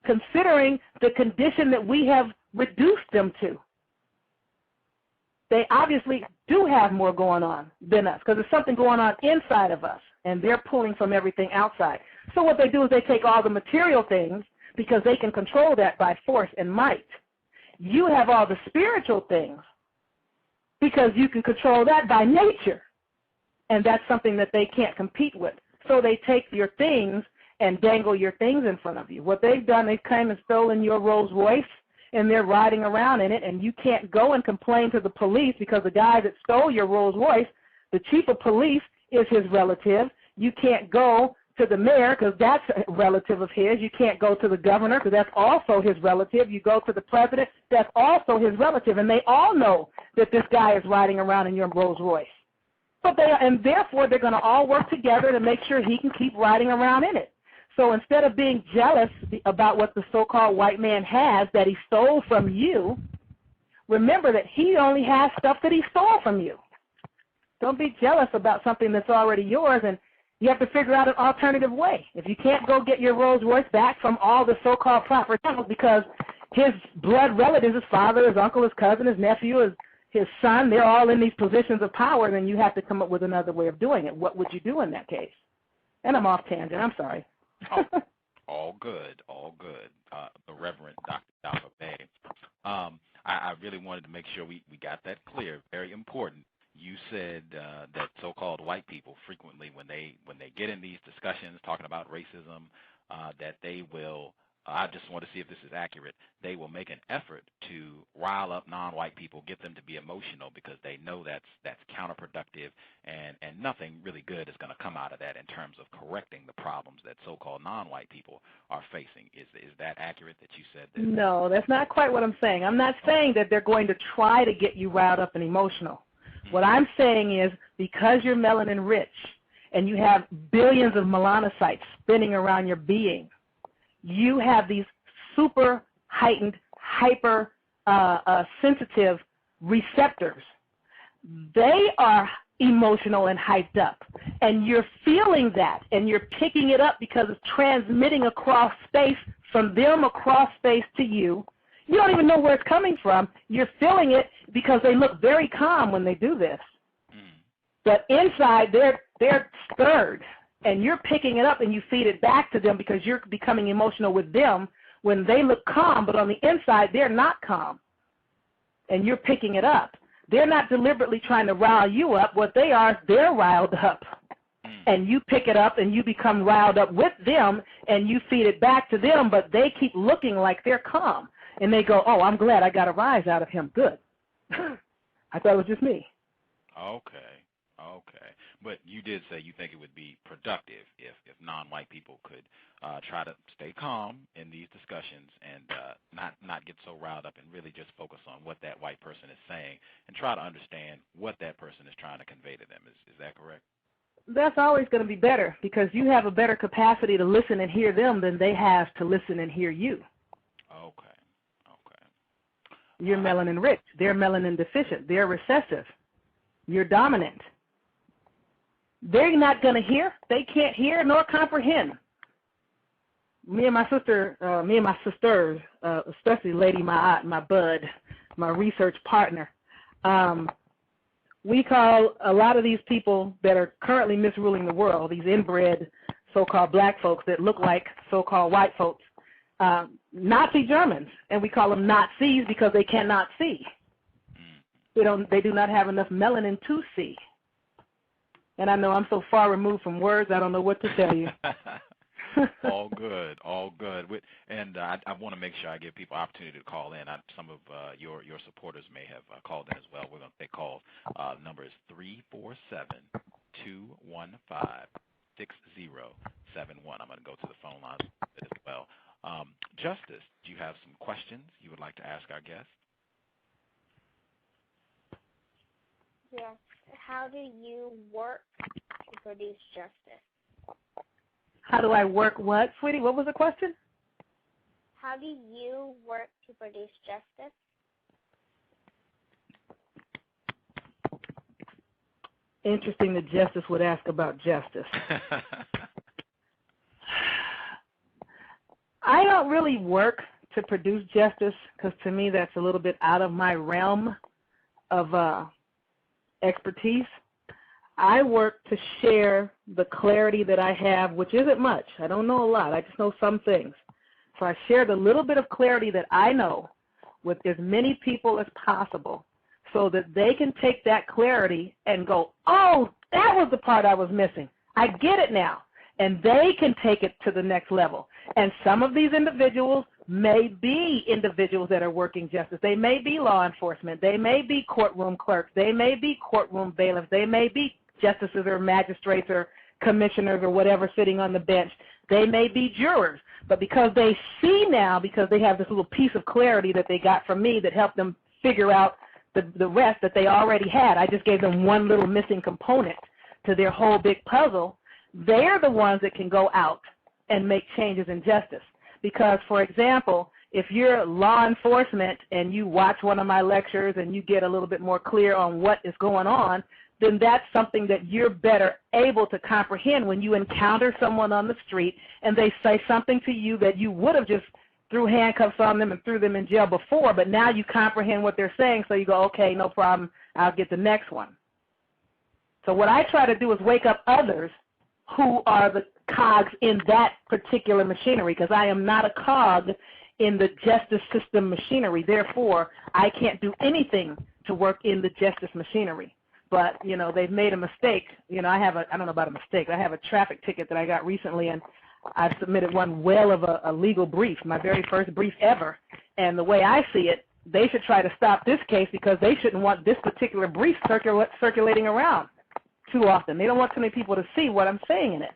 considering the condition that we have reduced them to? They obviously do have more going on than us because there's something going on inside of us, and they're pulling from everything outside. So what they do is they take all the material things because they can control that by force and might. You have all the spiritual things because you can control that by nature, and that's something that they can't compete with. So they take your things and dangle your things in front of you. What they've done, they've come and stolen your Rolls Royce, and they're riding around in it, and you can't go and complain to the police because the guy that stole your Rolls Royce, the chief of police, is his relative. You can't go to the mayor because that's a relative of his. You can't go to the governor because that's also his relative. You go to the president, that's also his relative, and they all know that this guy is riding around in your Rolls Royce. And therefore, they're going to all work together to make sure he can keep riding around in it. So instead of being jealous about what the so-called white man has that he stole from you, remember that he only has stuff that he stole from you. Don't be jealous about something that's already yours, and you have to figure out an alternative way. If you can't go get your Rolls Royce back from all the so-called proper channels because his blood relatives, his father, his uncle, his cousin, his nephew, his son, they're all in these positions of power, then you have to come up with another way of doing it. What would you do in that case? And I'm off tangent. I'm sorry. Oh, all good, all good. The Reverent Dr. Yaffa Bey. I really wanted to make sure we got that clear. Very important. You said that so-called white people frequently, when they get in these discussions talking about racism, that they will, I just want to see if this is accurate, they will make an effort to rile up non-white people, get them to be emotional because they know that's counterproductive and nothing really good is going to come out of that in terms of correcting the problems that so-called non-white people are facing. Is that accurate that you said that? No, that's not quite what I'm saying. I'm not saying that they're going to try to get you riled up and emotional. What I'm saying is because you're melanin rich and you have billions of melanocytes spinning around your being, you have these super heightened, hyper sensitive receptors. They are emotional and hyped up, and you're feeling that, and you're picking it up because it's transmitting across space from them across space to you. You don't even know where it's coming from. You're feeling it because they look very calm when they do this. But inside, they're stirred, and you're picking it up and you feed it back to them because you're becoming emotional with them when they look calm, but on the inside, they're not calm, and you're picking it up. They're not deliberately trying to rile you up. What they are, they're riled up, and you pick it up and you become riled up with them, and you feed it back to them, but they keep looking like they're calm. And they go, oh, I'm glad I got a rise out of him. Good. I thought it was just me. Okay. But you did say you think it would be productive if non-white people could try to stay calm in these discussions and not get so riled up and really just focus on what that white person is saying and try to understand what that person is trying to convey to them. Is that correct? That's always going to be better because you have a better capacity to listen and hear them than they have to listen and hear you. Okay. You're melanin rich. They're melanin deficient. They're recessive. You're dominant. They're not going to hear. They can't hear nor comprehend. Me and my sisters, especially Lady my bud, my research partner, we call a lot of these people that are currently misruling the world, these inbred so-called black folks that look like so-called white folks, Nazi Germans, and we call them Nazis because they cannot see. They do not have enough melanin to see. And I know I'm so far removed from words, I don't know what to tell you. All good. And I want to make sure I give people opportunity to call in. Some of your supporters may have called in as well. We're going to take calls. The number is 347-215-6071. I'm going to go to the phone line as well. Justice, do you have some questions you would like to ask our guest? Yes. How do you work to produce justice? How do I work what, sweetie? What was the question? How do you work to produce justice? Interesting that Justice would ask about justice. I don't really work to produce justice because to me that's a little bit out of my realm of expertise. I work to share the clarity that I have, which isn't much. I don't know a lot. I just know some things. So I share the little bit of clarity that I know with as many people as possible so that they can take that clarity and go, oh, that was the part I was missing. I get it now. And they can take it to the next level. And some of these individuals may be individuals that are working justice. They may be law enforcement. They may be courtroom clerks. They may be courtroom bailiffs. They may be justices or magistrates or commissioners or whatever sitting on the bench. They may be jurors. But because they see now, because they have this little piece of clarity that they got from me that helped them figure out the rest that they already had, I just gave them one little missing component to their whole big puzzle. They're the ones that can go out and make changes in justice. Because, for example, if you're law enforcement and you watch one of my lectures and you get a little bit more clear on what is going on, then that's something that you're better able to comprehend when you encounter someone on the street and they say something to you that you would have just threw handcuffs on them and threw them in jail before, but now you comprehend what they're saying, so you go, okay, no problem, I'll get the next one. So what I try to do is wake up others who are the cogs in that particular machinery, because I am not a cog in the justice system machinery. Therefore, I can't do anything to work in the justice machinery. But, you know, they've made a mistake. You know, I don't know about a mistake. I have a traffic ticket that I got recently, and I submitted one whale of a legal brief, my very first brief ever. And the way I see it, they should try to stop this case because they shouldn't want this particular brief circulating around too often. They don't want too many people to see what I'm saying in it.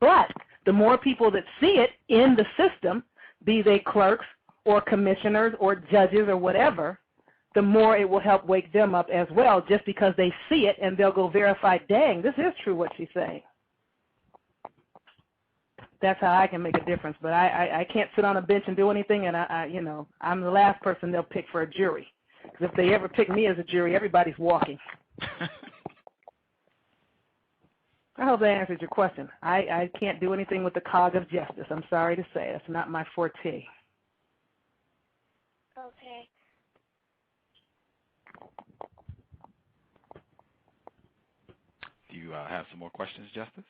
But the more people that see it in the system, be they clerks or commissioners or judges or whatever, the more it will help wake them up as well, just because they see it and they'll go verify, dang, this is true what she's saying. That's how I can make a difference. But I can't sit on a bench and do anything, and I'm the last person they'll pick for a jury. Because if they ever pick me as a jury, everybody's walking. I hope that answers your question. I can't do anything with the cog of justice. I'm sorry to say. That's not my forte. Okay. Do you have some more questions, Justice?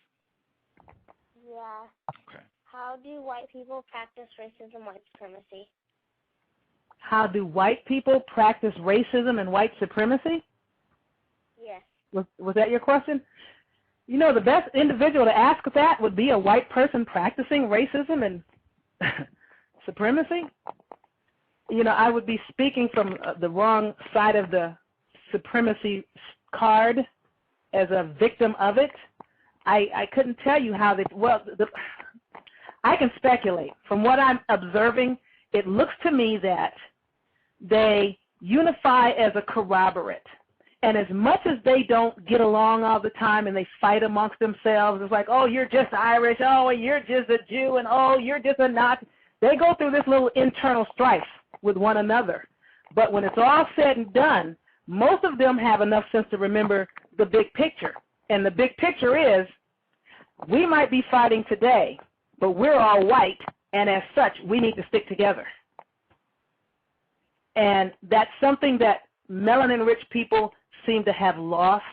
Yeah. Okay. How do white people practice racism, white supremacy? How do white people practice racism and white supremacy? Yes. Was that your question? You know, the best individual to ask that would be a white person practicing racism and supremacy. You know, I would be speaking from the wrong side of the supremacy card as a victim of it. I couldn't tell you how they, I can speculate. From what I'm observing, it looks to me that they unify as a corroborate. And as much as they don't get along all the time and they fight amongst themselves, it's like, oh, you're just Irish, oh, you're just a Jew, and oh, you're just a Nazi. They go through this little internal strife with one another. But when it's all said and done, most of them have enough sense to remember the big picture. And the big picture is, we might be fighting today, but we're all white, and as such, we need to stick together. And that's something that melanin-rich people seem to have lost.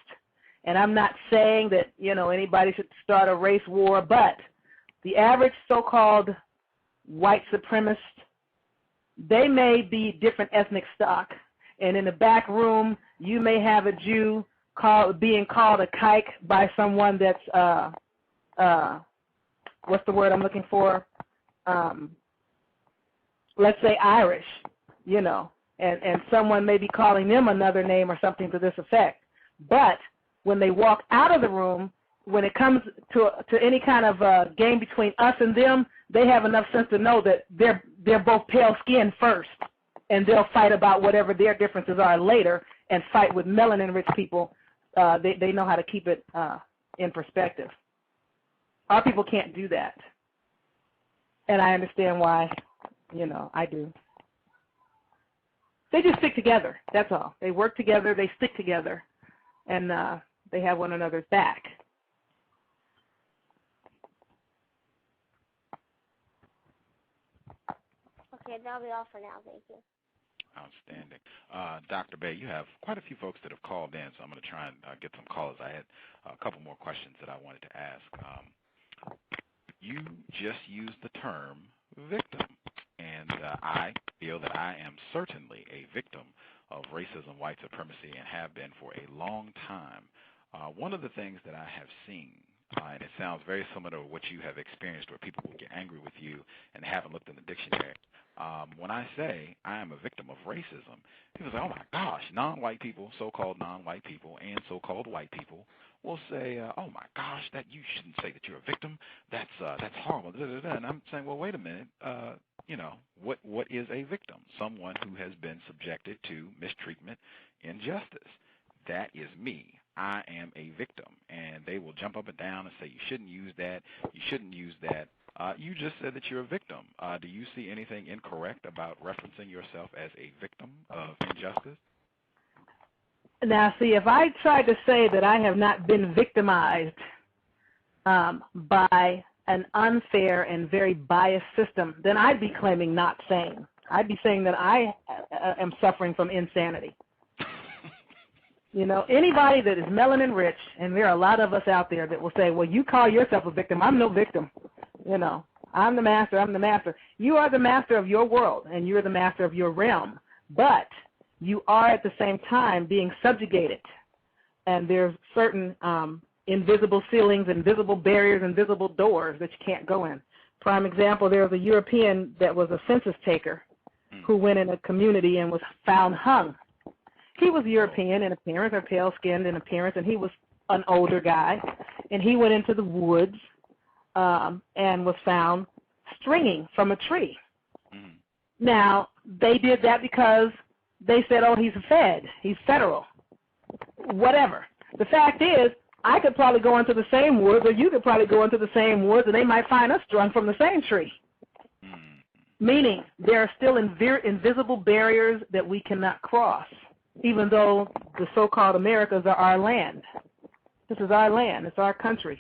And I'm not saying that, you know, anybody should start a race war, but the average so-called white supremacist, they may be different ethnic stock. And in the back room, you may have a Jew being called a kike by someone that's, what's the word I'm looking for? Let's say Irish, you know, and someone may be calling them another name or something to this effect. But when they walk out of the room, when it comes to any kind of game between us and them, they have enough sense to know that they're both pale-skinned first, and they'll fight about whatever their differences are later and fight with melanin-rich people. They know how to keep it in perspective. Our people can't do that. And I understand why, you know, I do. They just stick together, that's all. They work together, they stick together, and they have one another's back. Okay, that'll be all for now. Thank you. Outstanding. Dr. Bey, you have quite a few folks that have called in, so I'm going to try and get some callers. I had a couple more questions that I wanted to ask. You just used the term victim, and I feel that I am certainly a victim of racism, white supremacy, and have been for a long time. One of the things that I have seen, and it sounds very similar to what you have experienced, where people will get angry with you and haven't looked in the dictionary. When I say I am a victim of racism, people say, oh my gosh, non-white people, so-called non-white people, and so-called white people will say, oh my gosh, that you shouldn't say that you're a victim. That's horrible. And I'm saying, well, wait a minute. You know, what is a victim? Someone who has been subjected to mistreatment, injustice. That is me. I am a victim. And they will jump up and down and say, you shouldn't use that. You shouldn't use that. You just said that you're a victim. Do you see anything incorrect about referencing yourself as a victim of injustice? Now, see, if I tried to say that I have not been victimized by an unfair and very biased system, then I'd be claiming not sane. I'd be saying that I am suffering from insanity. You know, anybody that is melanin rich, and there are a lot of us out there that will say, well, you call yourself a victim. I'm no victim. You know, I'm the master. I'm the master. You are the master of your world, and you're the master of your realm. But you are at the same time being subjugated. And there's certain invisible ceilings, invisible barriers, invisible doors that you can't go in. Prime example, there was a European that was a census taker who went in a community and was found hung. He was European in appearance, or pale-skinned in appearance, and he was an older guy. And he went into the woods and was found stringing from a tree. Now, they did that because they said, oh, he's a Fed, he's federal, whatever. The fact is, I could probably go into the same woods, or you could probably go into the same woods, and they might find us strung from the same tree. Meaning, there are still invisible barriers that we cannot cross, even though the so-called Americas are our land. This is our land. It's our country.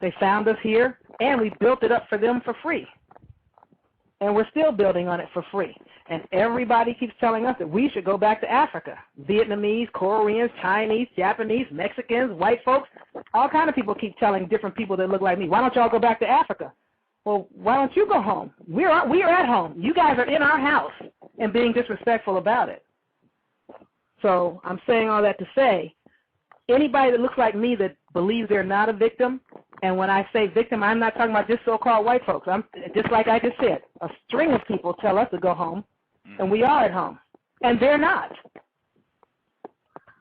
They found us here, and we built it up for them for free. And we're still building on it for free. And everybody keeps telling us that we should go back to Africa. Vietnamese, Koreans, Chinese, Japanese, Mexicans, white folks, all kind of people keep telling different people that look like me, why don't y'all go back to Africa? Well, why don't you go home? We are at home. You guys are in our house and being disrespectful about it. So I'm saying all that to say, anybody that looks like me that believes they're not a victim, and when I say victim, I'm not talking about just so-called white folks. I'm just like I just said, a string of people tell us to go home, and we are at home, and they're not.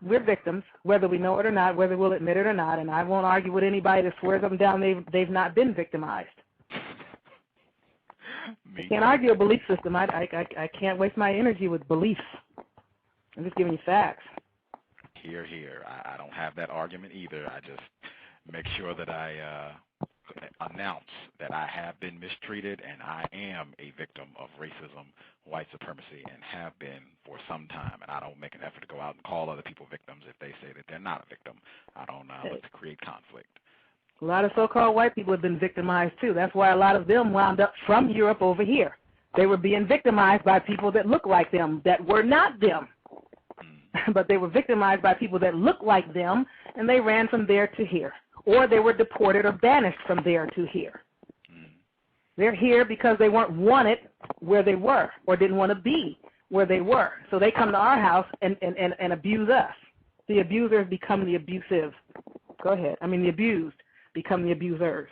We're victims, whether we know it or not, whether we'll admit it or not, and I won't argue with anybody that swears up and down they've not been victimized. I can't argue a belief system. I can't waste my energy with beliefs. I'm just giving you facts. Hear, hear. I don't have that argument either. I just make sure that I announce that I have been mistreated and I am a victim of racism, white supremacy, and have been for some time. And I don't make an effort to go out and call other people victims if they say that they're not a victim. I don't look to create conflict. A lot of so-called white people have been victimized, too. That's why a lot of them wound up from Europe over here. They were being victimized by people that looked like them, that were not them. But they were victimized by people that looked like them, and they ran from there to here. Or they were deported or banished from there to here. They're here because they weren't wanted where they were or didn't want to be where they were. So they come to our house and abuse us. The abusers become the abusive. Go ahead. The abused become the abusers.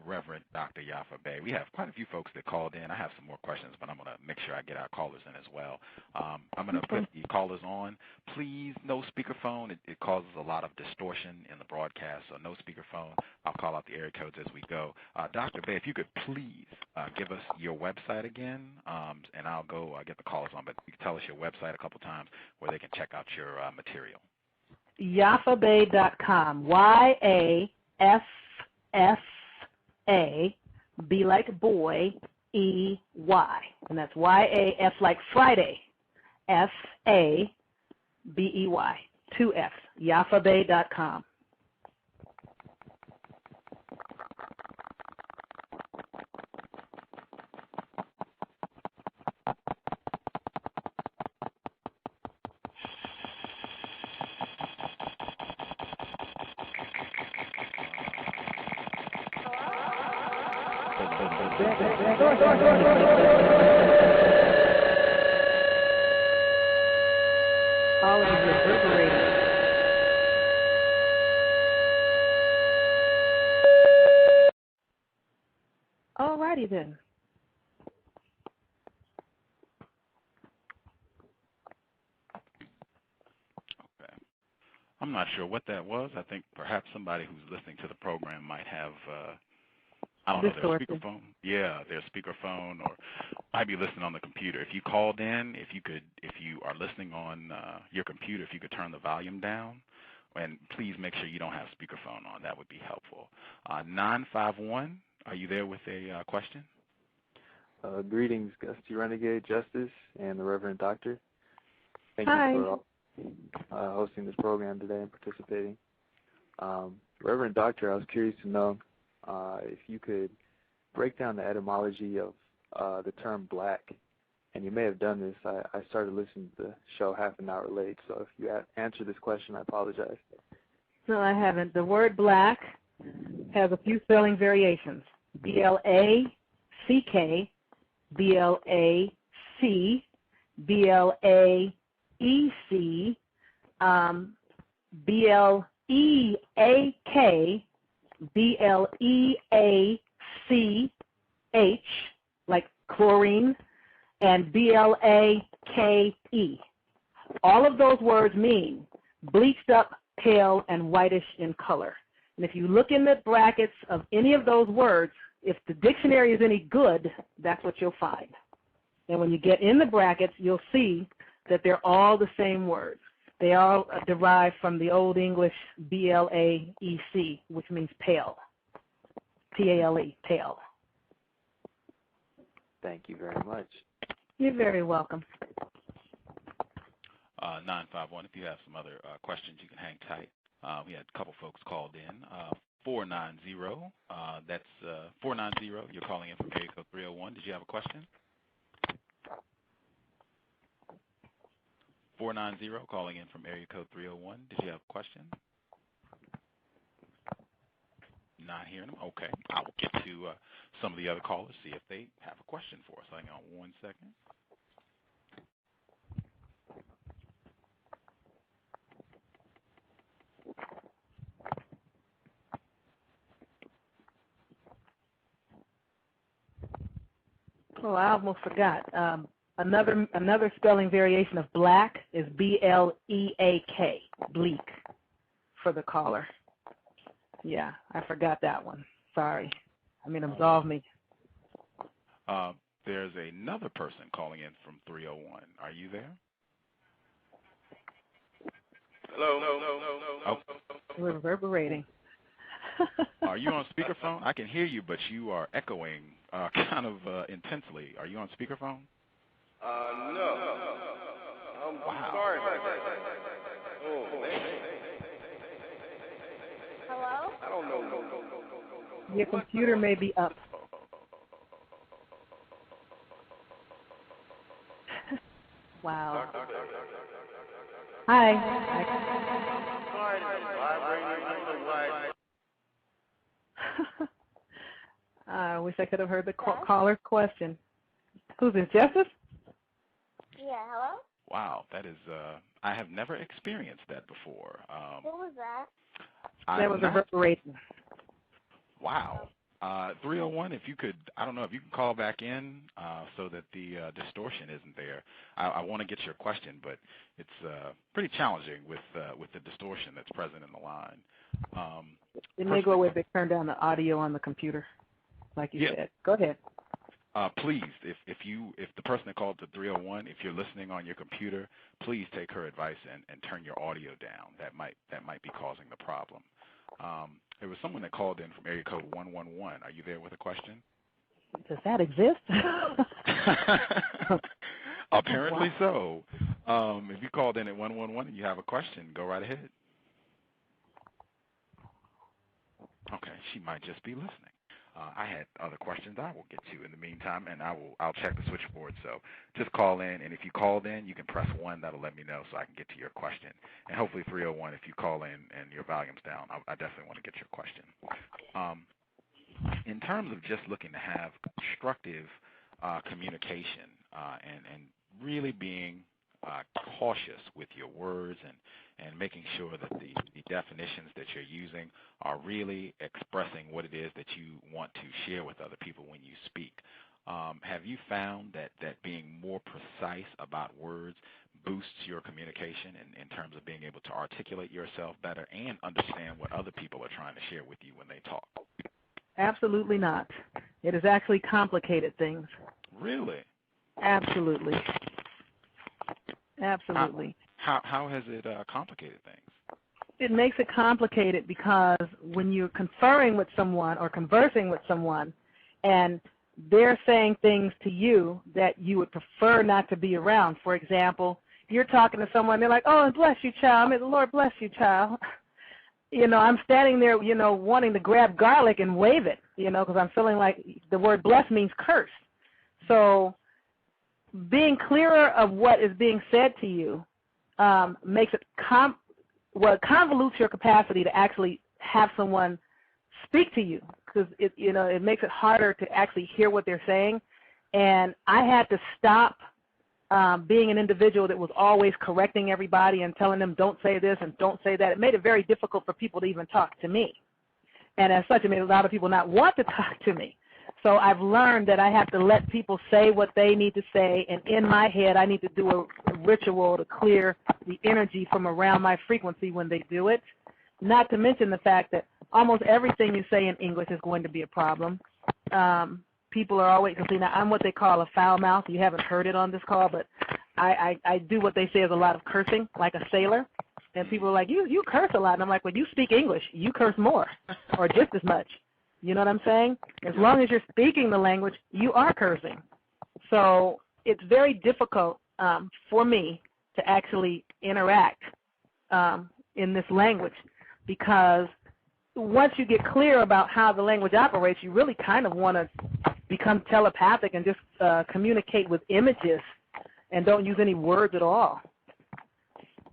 Reverent Dr. Yaffa Bey. We have quite a few folks that called in. I have some more questions, but I'm going to make sure I get our callers in as well. I'm going to put the callers on. Please, no speakerphone. It causes a lot of distortion in the broadcast, so no speakerphone. I'll call out the area codes as we go. Dr. Bey, if you could please give us your website again, and I'll go get the callers on, but you can tell us your website a couple times where they can check out your material. YaffaBey.com. YAFFA, B like boy, EY. And that's YAF like Friday, FABEY. 2 F's. YaffaBey.com. All of you reverberating. All righty then. Okay. I'm not sure what that was. I think perhaps somebody who's listening to the program might have I don't know, their speakerphone. Yeah, their speakerphone, or might be listening on the computer. If you called in, if you are listening on your computer, if you could turn the volume down, And please make sure you don't have speakerphone on. That would be helpful. 951, are you there with a question? Greetings, Gusty Renegade, Justice, and the Reverend Doctor. Thank Hi. you for hosting this program today and participating. Reverend Doctor, I was curious to know if you could break down the etymology of the term black. And you may have done this. I started listening to the show half an hour late, so if you answer this question, I apologize. No, I haven't. The word black has a few spelling variations. B-L-A-C-K, B-L-A-C, B-L-A-E-C, B-L-E-A-K, B-L-E-A-C-H, like chlorine, and B-L-A-K-E. All of those words mean bleached up, pale, and whitish in color. And if you look in the brackets of any of those words, if the dictionary is any good, that's what you'll find. And when you get in the brackets, you'll see that they're all the same words. They all derive from the Old English B-L-A-E-C, which means pale, P-A-L-E, pale. Thank you very much. You're very welcome. 951, if you have some other questions, you can hang tight. We had a couple folks called in. 490, that's 490, you're calling in from area code 301. Did you have a question? 490, calling in from area code 301. Did you have a question? Not hearing them? Okay. I will get to some of the other callers, see if they have a question for us. Hang on 1 second. Oh, I almost forgot. Another spelling variation of black is B-L-E-A-K, bleak, for the caller. Yeah, I forgot that one. Sorry. Absolve me. There's another person calling in from 301. Are you there? Hello. Oh. We're reverberating. Are you on speakerphone? I can hear you, but you are echoing kind of intensely. Are you on speakerphone? No. I'm sorry about that. Oh, man. Hello? I don't know. Your computer may be up. Wow. Hi. I wish I could have heard the caller's question. Who's this, Justice? Yeah, hello? Wow, that is, I have never experienced that before. What was that? That was a reverberating. Wow. 301, if you could, I don't know, if you can call back in so that the distortion isn't there. I want to get your question, but it's pretty challenging with the distortion that's present in the line. It may go away if they turn down the audio on the computer, like you said. Go ahead. Please, if the person that called to 301, if you're listening on your computer, please take her advice and turn your audio down. That might be causing the problem. There was someone that called in from area code 111. Are you there with a question? Does that exist? Apparently so. If you called in at 111 and you have a question, go right ahead. Okay, she might just be listening. I had other questions I will get to in the meantime, and I'll check the switchboard. So just call in, and if you called in, you can press 1. That'll let me know so I can get to your question. And hopefully 301, if you call in and your volume's down, I definitely want to get your question. In terms of just looking to have constructive communication and really being cautious with your words and making sure that the definitions that you're using are really expressing what it is that you want to share with other people when you speak. Have you found that being more precise about words boosts your communication in terms of being able to articulate yourself better and understand what other people are trying to share with you when they talk? Absolutely not. It has actually complicated things. Really? Absolutely. Absolutely. How has it complicated things? it makes it complicated because when you're conferring with someone or conversing with someone and they're saying things to you that you would prefer not to be around. For example, you're talking to someone, they're like, oh, bless you, child. May the Lord bless you, child. You know, I'm standing there, you know, wanting to grab garlic and wave it, you know, because I'm feeling like the word bless means curse. So being clearer of what is being said to you makes it convolutes your capacity to actually have someone speak to you, because it makes it harder to actually hear what they're saying. And I had to stop being an individual that was always correcting everybody and telling them don't say this and don't say that. It made it very difficult for people to even talk to me. And as such, it made a lot of people not want to talk to me. So I've learned that I have to let people say what they need to say, and in my head I need to do a ritual to clear the energy from around my frequency when they do it. Not to mention the fact that almost everything you say in English is going to be a problem. People are always, see, now I'm what they call a foul mouth. You haven't heard it on this call, but I do what they say is a lot of cursing, like a sailor. And people are like, you curse a lot. And I'm like, well, you speak English. You curse more or just as much. You know what I'm saying? As long as you're speaking the language, you are cursing. So it's very difficult for me to actually interact in this language, because once you get clear about how the language operates, you really kind of want to become telepathic and just communicate with images and don't use any words at all.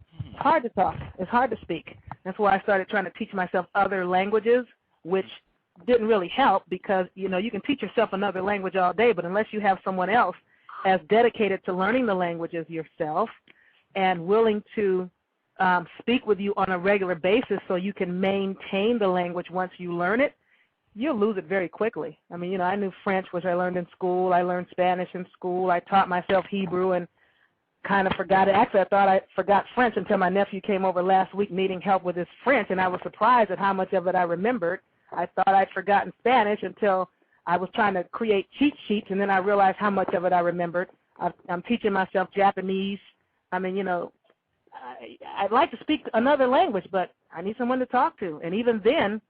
It's hard to talk. It's hard to speak. That's why I started trying to teach myself other languages, which didn't really help, because, you know, you can teach yourself another language all day, but unless you have someone else as dedicated to learning the language as yourself and willing to speak with you on a regular basis so you can maintain the language once you learn it, you'll lose it very quickly. I mean, you know, I knew French, which I learned in school. I learned Spanish in school. I taught myself Hebrew and kind of forgot it. Actually, I thought I forgot French until my nephew came over last week needing help with his French, and I was surprised at how much of it I remembered. I thought I'd forgotten Spanish until I was trying to create cheat sheets, and then I realized how much of it I remembered. I'm teaching myself Japanese. I mean, you know, I'd like to speak another language, but I need someone to talk to. And even then,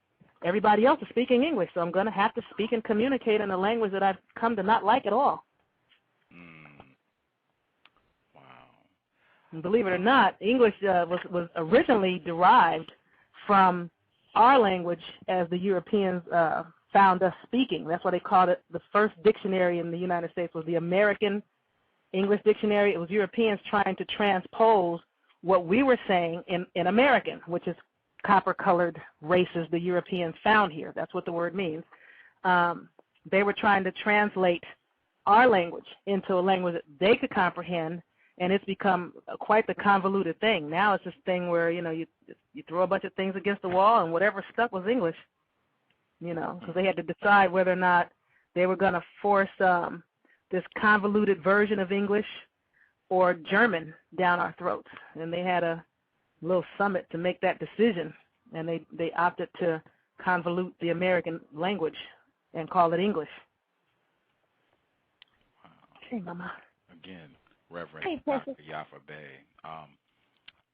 everybody else is speaking English, so I'm going to have to speak and communicate in a language that I've come to not like at all. Wow. And believe it or not, English was originally derived from our language as the Europeans found us speaking. That's why they called it the first dictionary in the United States was the American English Dictionary. It was Europeans trying to transpose what we were saying in American, which is copper-colored races the Europeans found here. That's what the word means. They were trying to translate our language into a language that they could comprehend, and it's become quite the convoluted thing. Now it's this thing where, you know, you throw a bunch of things against the wall, and whatever stuck was English, you know, because they had to decide whether or not they were going to force this convoluted version of English or German down our throats. And they had a little summit to make that decision, and they opted to convolute the American language and call it English. Wow. Hey, Mama. Again, Reverend Dr. Yaffa Bey,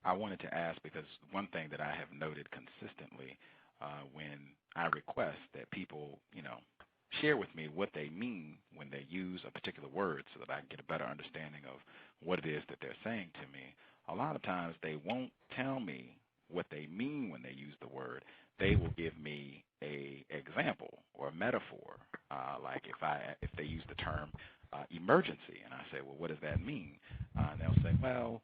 I wanted to ask, because one thing that I have noted consistently when I request that people, you know, share with me what they mean when they use a particular word so that I can get a better understanding of what it is that they're saying to me, a lot of times they won't tell me what they mean when they use the word. They will give me a example or a metaphor, like if they use the term emergency, and I say, well, what does that mean? And they'll say, well,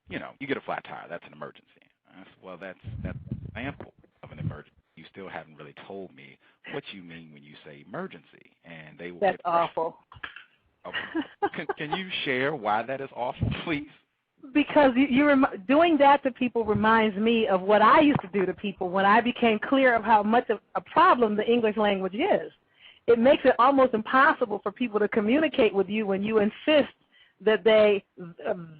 you know, you get a flat tire, that's an emergency. And I say, well, that's an example of an emergency. You still haven't really told me what you mean when you say emergency. And they will. That's awful. Okay. Can you share why that is awful, please? Because doing that to people reminds me of what I used to do to people when I became clear of how much of a problem the English language is. It makes it almost impossible for people to communicate with you when you insist that they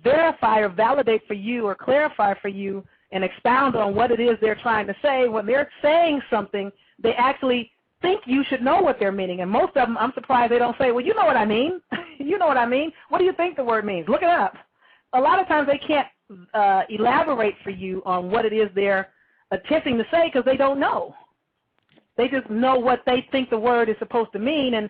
verify or validate for you or clarify for you and expound on what it is they're trying to say. When they're saying something, they actually think you should know what they're meaning. And most of them, I'm surprised they don't say, well, you know what I mean. You know what I mean. What do you think the word means? Look it up. A lot of times they can't elaborate for you on what it is they're attempting to say because they don't know. They just know what they think the word is supposed to mean, and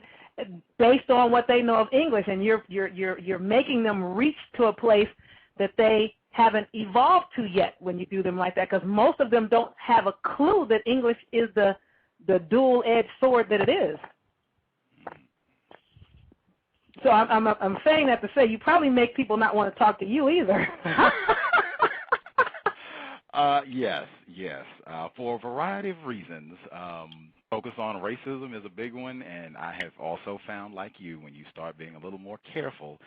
based on what they know of English, and you're making them reach to a place that they haven't evolved to yet when you do them like that, because most of them don't have a clue that English is the dual-edged sword that it is. So I'm saying that to say you probably make people not want to talk to you either. Yes. For a variety of reasons. Focus on racism is a big one, and I have also found, like you, when you start being a little more careful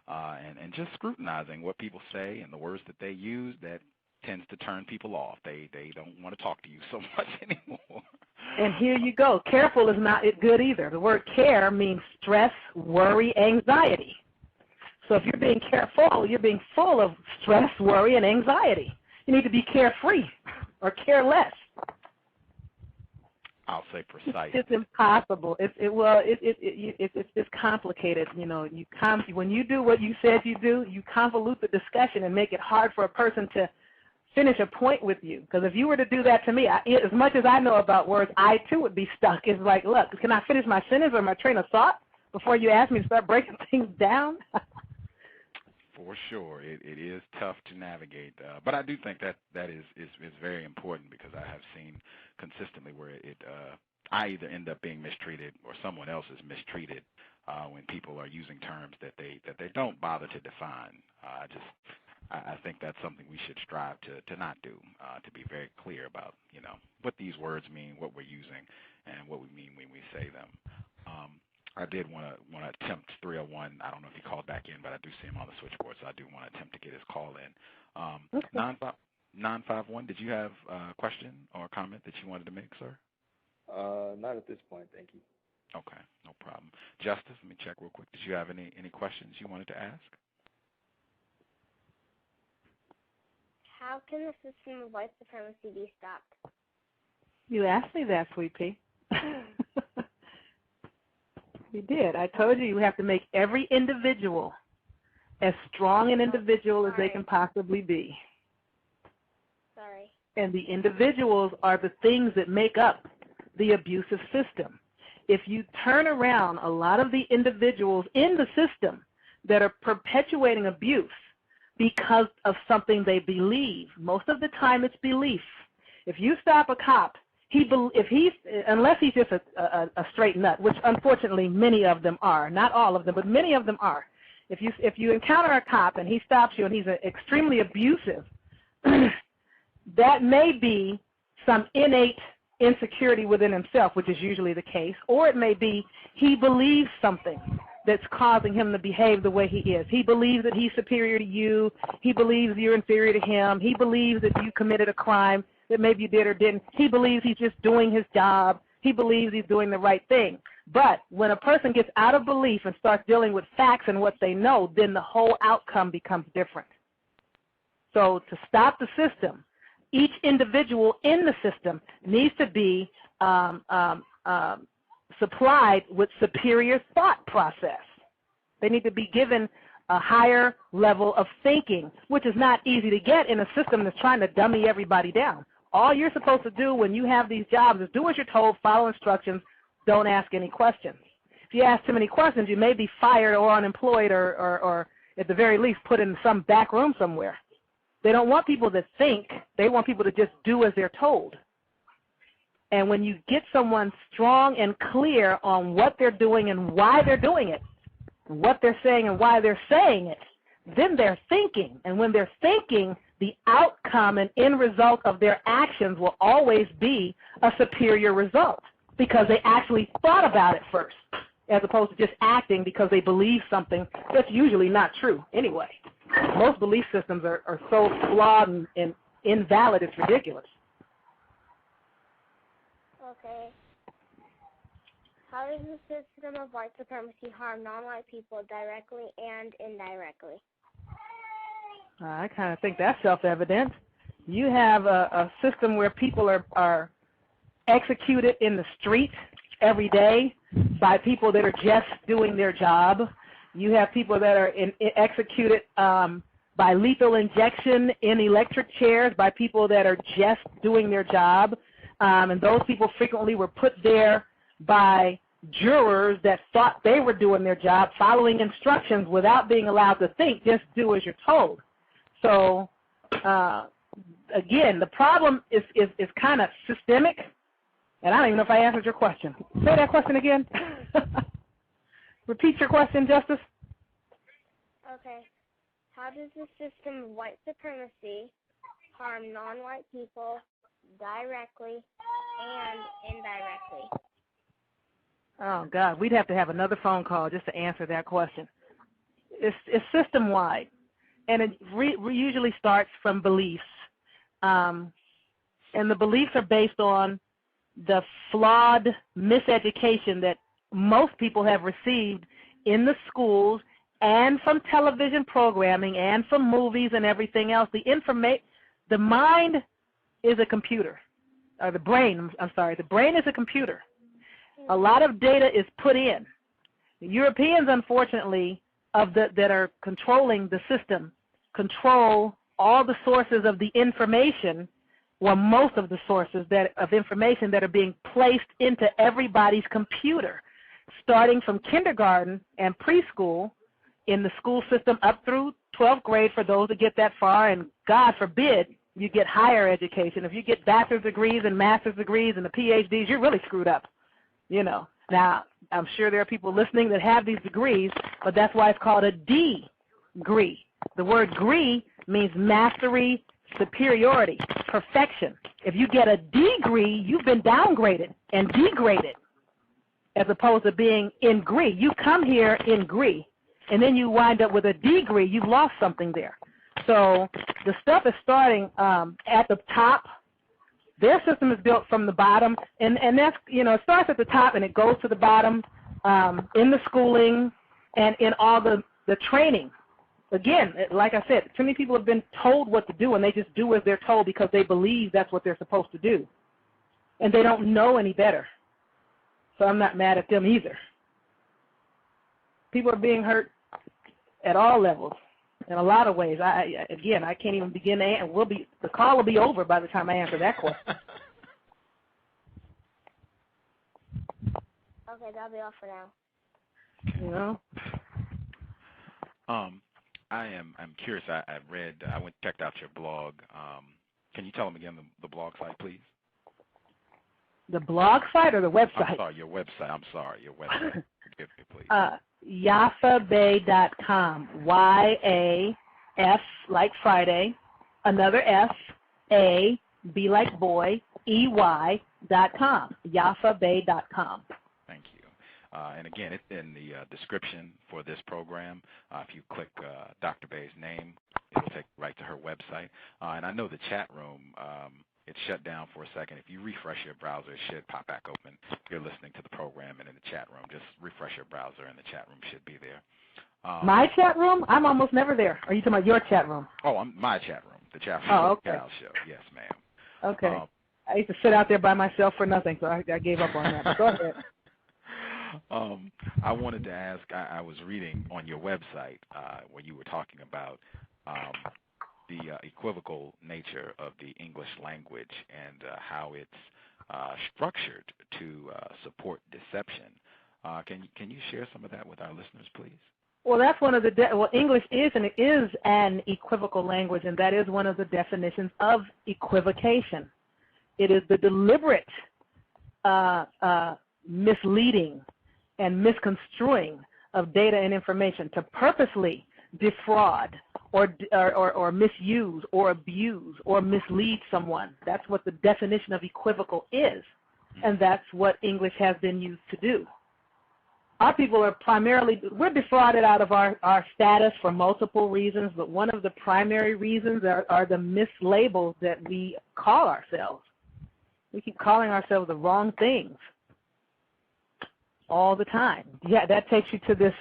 and just scrutinizing what people say and the words that they use, that tends to turn people off. They don't want to talk to you so much anymore. And here you go. Careful is not good either. The word care means stress, worry, anxiety. So if you're being careful, you're being full of stress, worry, and anxiety. You need to be carefree or careless. I'll say precise. It's impossible. It's complicated. You know, when you do what you said you do, you convolute the discussion and make it hard for a person to finish a point with you. Because if you were to do that to me, as much as I know about words, I too would be stuck. It's like, look, can I finish my sentence or my train of thought before you ask me to start breaking things down? For sure, it is tough to navigate, but I do think that is very important, because I have seen consistently where I either end up being mistreated or someone else is mistreated when people are using terms that they don't bother to define. I think that's something we should strive to not do, to be very clear about, you know, what these words mean, what we're using, and what we mean when we say them. I did want to attempt 301. I don't know if he called back in, but I do see him on the switchboard, so I do want to attempt to get his call in. Okay. 951, did you have a question or a comment that you wanted to make, sir? Not at this point, thank you. Okay, no problem. Justice, let me check real quick. Did you have any questions you wanted to ask? How can the system of white supremacy be stopped? You asked me that, Sweet Pea. You did. I told you have to make every individual as strong an individual as they can possibly be. Sorry. And the individuals are the things that make up the abusive system. If you turn around a lot of the individuals in the system that are perpetuating abuse because of something they believe, most of the time it's belief. If you stop a cop, unless he's just a straight nut, which unfortunately many of them are, not all of them, but many of them are. If you encounter a cop and he stops you and he's extremely abusive, that may be some innate insecurity within himself, which is usually the case, or it may be he believes something that's causing him to behave the way he is. He believes that he's superior to you. He believes you're inferior to him. He believes that you committed a crime that maybe you did or didn't. He believes he's just doing his job. He believes he's doing the right thing. But when a person gets out of belief and starts dealing with facts and what they know, then the whole outcome becomes different. So to stop the system, each individual in the system needs to be supplied with superior thought process. They need to be given a higher level of thinking, which is not easy to get in a system that's trying to dummy everybody down. All you're supposed to do when you have these jobs is do as you're told, follow instructions, don't ask any questions. If you ask too many questions, you may be fired or unemployed or at the very least put in some back room somewhere. They don't want people to think. They want people to just do as they're told. And when you get someone strong and clear on what they're doing and why they're doing it, what they're saying and why they're saying it, then they're thinking. And when they're thinking, the outcome and end result of their actions will always be a superior result because they actually thought about it first, as opposed to just acting because they believe something that's usually not true anyway. Most belief systems are so flawed and invalid, it's ridiculous. Okay. How does the system of white supremacy harm non-white people directly and indirectly? I kind of think that's self-evident. You have a system where people are executed in the street every day by people that are just doing their job. You have people that are executed by by lethal injection in electric chairs by people that are just doing their job. And those people frequently were put there by jurors that thought they were doing their job, following instructions without being allowed to think, just do as you're told. So, again, the problem is kind of systemic, and I don't even know if I answered your question. Say that question again. Repeat your question, Justice. Okay. How does the system of white supremacy harm non-white people directly and indirectly? Oh, God, we'd have to have another phone call just to answer that question. It's system-wide, and it usually starts from beliefs. And the beliefs are based on the flawed miseducation that most people have received in the schools and from television programming and from movies and everything else. The mind is a computer, or the brain, the brain is a computer. A lot of data is put in. The Europeans, unfortunately, that are controlling the system, control all the sources of the information, or most of the sources of information that are being placed into everybody's computer, starting from kindergarten and preschool in the school system up through 12th grade for those that get that far, and God forbid you get higher education. If you get bachelor's degrees and master's degrees and the PhDs, you're really screwed up. You know, now I'm sure there are people listening that have these degrees, but that's why it's called a degree. The word "gree" means mastery, superiority, perfection. If you get a degree, you've been downgraded and degraded, as opposed to being in gree. You come here in gree, and then you wind up with a degree. You've lost something there. So the stuff is starting at the top. Their system is built from the bottom, and that's, it starts at the top and it goes to the bottom in the schooling and in all the training. Again, like I said, too many people have been told what to do, and they just do as they're told because they believe that's what they're supposed to do. And they don't know any better. So I'm not mad at them either. People are being hurt at all levels. In a lot of ways. I can't even begin to answer. The call will be over by the time I answer that question. Okay, that'll be all for now. I'm curious. I went checked out your blog. Can you tell them again the blog site, please? The blog site or the website? I'm sorry, your website. Your website. Forgive me, please. YaffaBey.com. Y-A-F like Friday, another F, A, B like boy, E-Y.com. YaffaBey.com. Thank you. And again, it's in the description for this program. If you click Dr. Bey's name, it'll take you right to her website. And I know the chat room, it's shut down for a second. If you refresh your browser, it should pop back open. If you're listening to the program and in the chat room, just refresh your browser and the chat room should be there. My chat room? I'm almost never there. Are you talking about your chat room? Oh, my chat room, the chat room. Oh, okay. Show. Yes, ma'am. Okay. I used to sit out there by myself for nothing, so I gave up on that. But go ahead. I wanted to ask, I was reading on your website where you were talking about the equivocal nature of the English language and how it's structured to support deception. Can you share some of that with our listeners, please? Well, that's one of the English is an equivocal language, and that is one of the definitions of equivocation. It is the deliberate misleading and misconstruing of data and information to purposely defraud or misuse or abuse or mislead someone. That's what the definition of equivocal is, and that's what English has been used to do. Our people are we're defrauded out of our status for multiple reasons, but one of the primary reasons are the mislabels that we call ourselves. We keep calling ourselves the wrong things all the time. Yeah, that takes you to this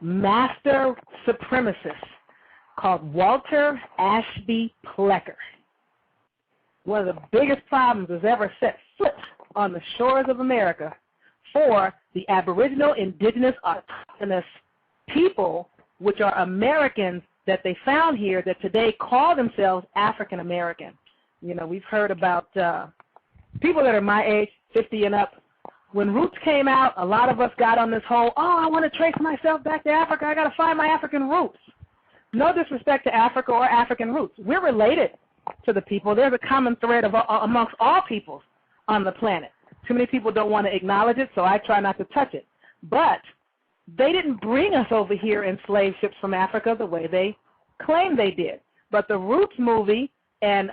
master supremacist called Walter Ashby Plecker. One of the biggest problems that's ever set foot on the shores of America for the Aboriginal, Indigenous, Autochthonous people, which are Americans that they found here that today call themselves African American. You know, we've heard about people that are my age, 50 and up. When Roots came out, a lot of us got on this whole, oh, I want to trace myself back to Africa. I got to find my African roots. No disrespect to Africa or African roots. We're related to the people. There's a common thread amongst all peoples on the planet. Too many people don't want to acknowledge it, so I try not to touch it. But they didn't bring us over here in slave ships from Africa the way they claim they did. But the Roots movie and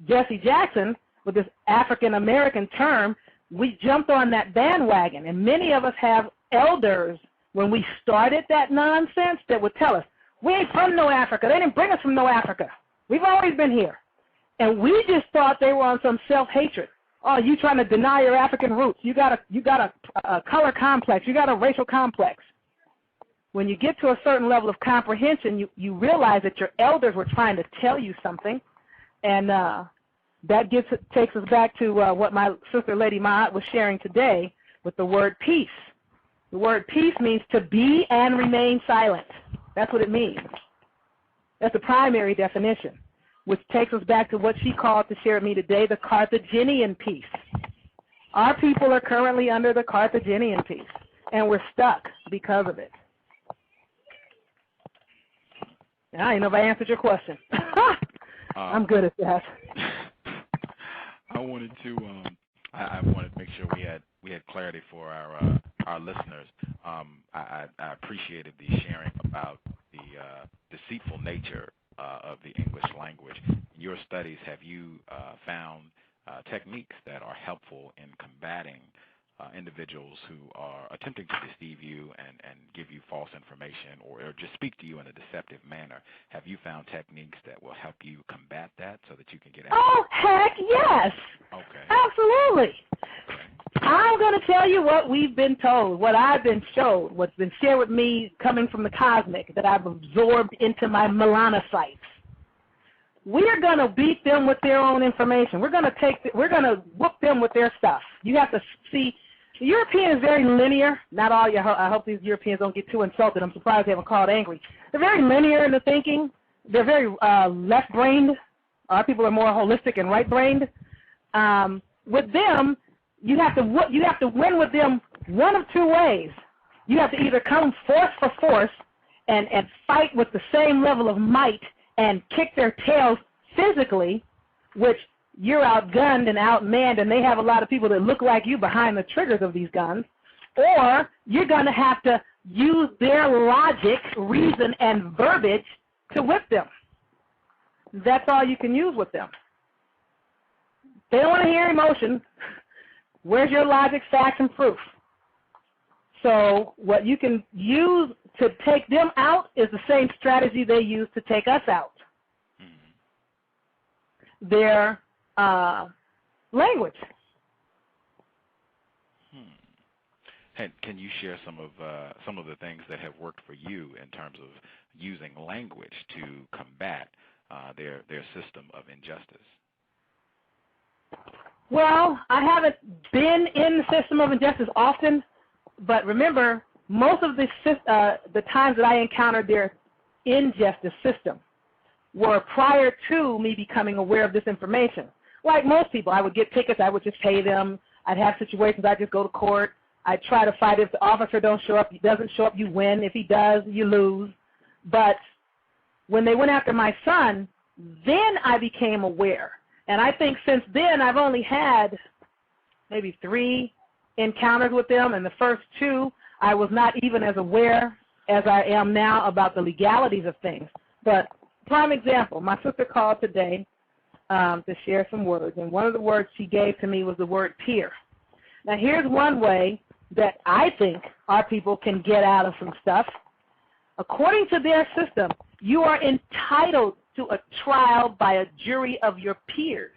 Jesse Jackson, with this African-American term, we jumped on that bandwagon. And many of us have elders when we started that nonsense that would tell us, we ain't from no Africa. They didn't bring us from no Africa. We've always been here. And we just thought they were on some self-hatred. Oh, you trying to deny your African roots. You got a color complex. You got a racial complex. When you get to a certain level of comprehension, you realize that your elders were trying to tell you something. And that takes us back to what my sister Lady Ma'at was sharing today with the word peace. The word peace means to be and remain silent. That's what it means. That's the primary definition, which takes us back to what she called to share with me today, the Carthaginian peace. Our people are currently under the Carthaginian peace, and we're stuck because of it. I don't know if I answered your question. I'm good at that. I wanted to make sure we had clarity for our listeners. I appreciated the sharing about the deceitful nature of the English language. In your studies, have you found techniques that are helpful in combating individuals who are attempting to deceive you and give you false information or just speak to you in a deceptive manner? Have you found techniques that will help you combat that so that you can get out? Oh, heck yes. Okay. Absolutely. Okay. I'm going to tell you what we've been told, what I've been showed, what's been shared with me coming from the cosmic that I've absorbed into my melanocytes. We're going to beat them with their own information. We're going to whoop them with their stuff. You have to see, the European is very linear. Not all you. I hope these Europeans don't get too insulted. I'm surprised they haven't called angry. They're very linear in the thinking. They're very left-brained. Our people are more holistic and right-brained. With them, you have to win with them one of two ways. You have to either come force for force and fight with the same level of might and kick their tails physically, which you're outgunned and outmanned, and they have a lot of people that look like you behind the triggers of these guns, or you're going to have to use their logic, reason, and verbiage to whip them. That's all you can use with them. They don't want to hear emotion. Where's your logic, facts, and proof? So what you can use to take them out is the same strategy they use to take us out. Mm-hmm. Their language. And can you share some of the things that have worked for you in terms of using language to combat their system of injustice? Well, I haven't been in the system of injustice often, but remember, most of the times that I encountered their injustice system were prior to me becoming aware of this information. Like most people, I would get tickets, I would just pay them. I'd have situations, I'd just go to court. I'd try to fight if the officer don't show up. He doesn't show up, you win. If he does, you lose. But when they went after my son, then I became aware. And I think since then I've only had maybe 3 encounters with them, and the first 2 I was not even as aware as I am now about the legalities of things. But prime example, my sister called today to share some words, and one of the words she gave to me was the word peer. Now here's one way that I think our people can get out of some stuff. According to their system, you are entitled to a trial by a jury of your peers.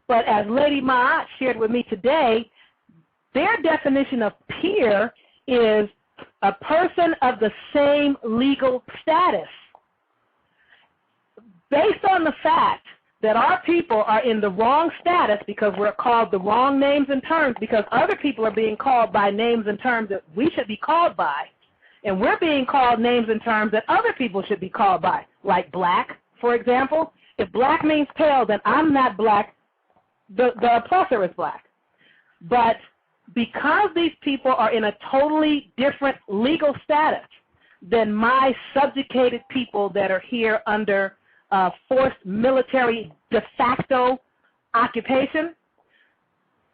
But as Lady Ma'at shared with me today, their definition of peer is a person of the same legal status. Based on the fact that our people are in the wrong status because we're called the wrong names and terms, because other people are being called by names and terms that we should be called by, And we're being called names and terms that other people should be called by, like black, for example. If black means pale, then I'm not black. The oppressor is black. But because these people are in a totally different legal status than my subjugated people that are here under forced military de facto occupation,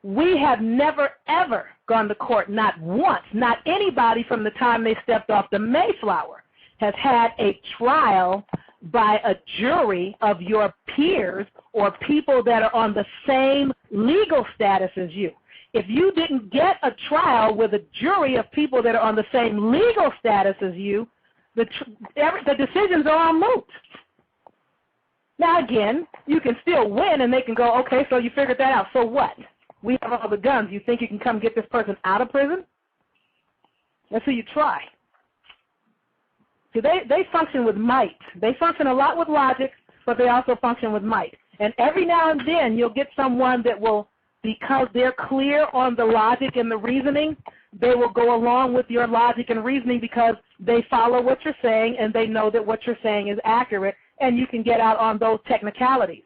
we have never, ever gone to court, not once. Not anybody from the time they stepped off the Mayflower has had a trial by a jury of your peers or people that are on the same legal status as you. If you didn't get a trial with a jury of people that are on the same legal status as you, the decisions are all moot. Now, again, you can still win, and they can go, okay, so you figured that out. So what? We have all the guns. You think you can come get this person out of prison? That's who you try. See, they function with might. They function a lot with logic, but they also function with might. And every now and then you'll get someone that will, because they're clear on the logic and the reasoning, they will go along with your logic and reasoning because they follow what you're saying and they know that what you're saying is accurate, and you can get out on those technicalities.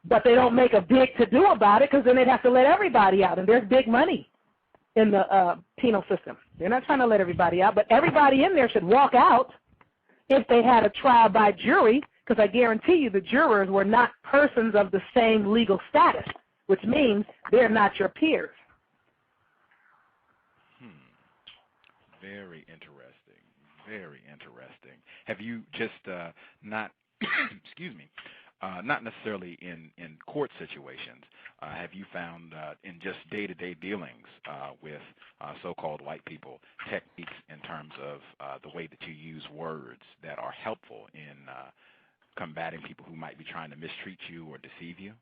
But they don't make a big to-do about it because then they'd have to let everybody out, and there's big money in the penal system. They're not trying to let everybody out, but everybody in there should walk out if they had a trial by jury, because I guarantee you the jurors were not persons of the same legal status, which means they're not your peers. Very interesting. Very interesting. Have you just not, excuse me, not necessarily in court situations, have you found in just day-to-day dealings with so-called white people techniques in terms of the way that you use words that are helpful in combating people who might be trying to mistreat you or deceive you?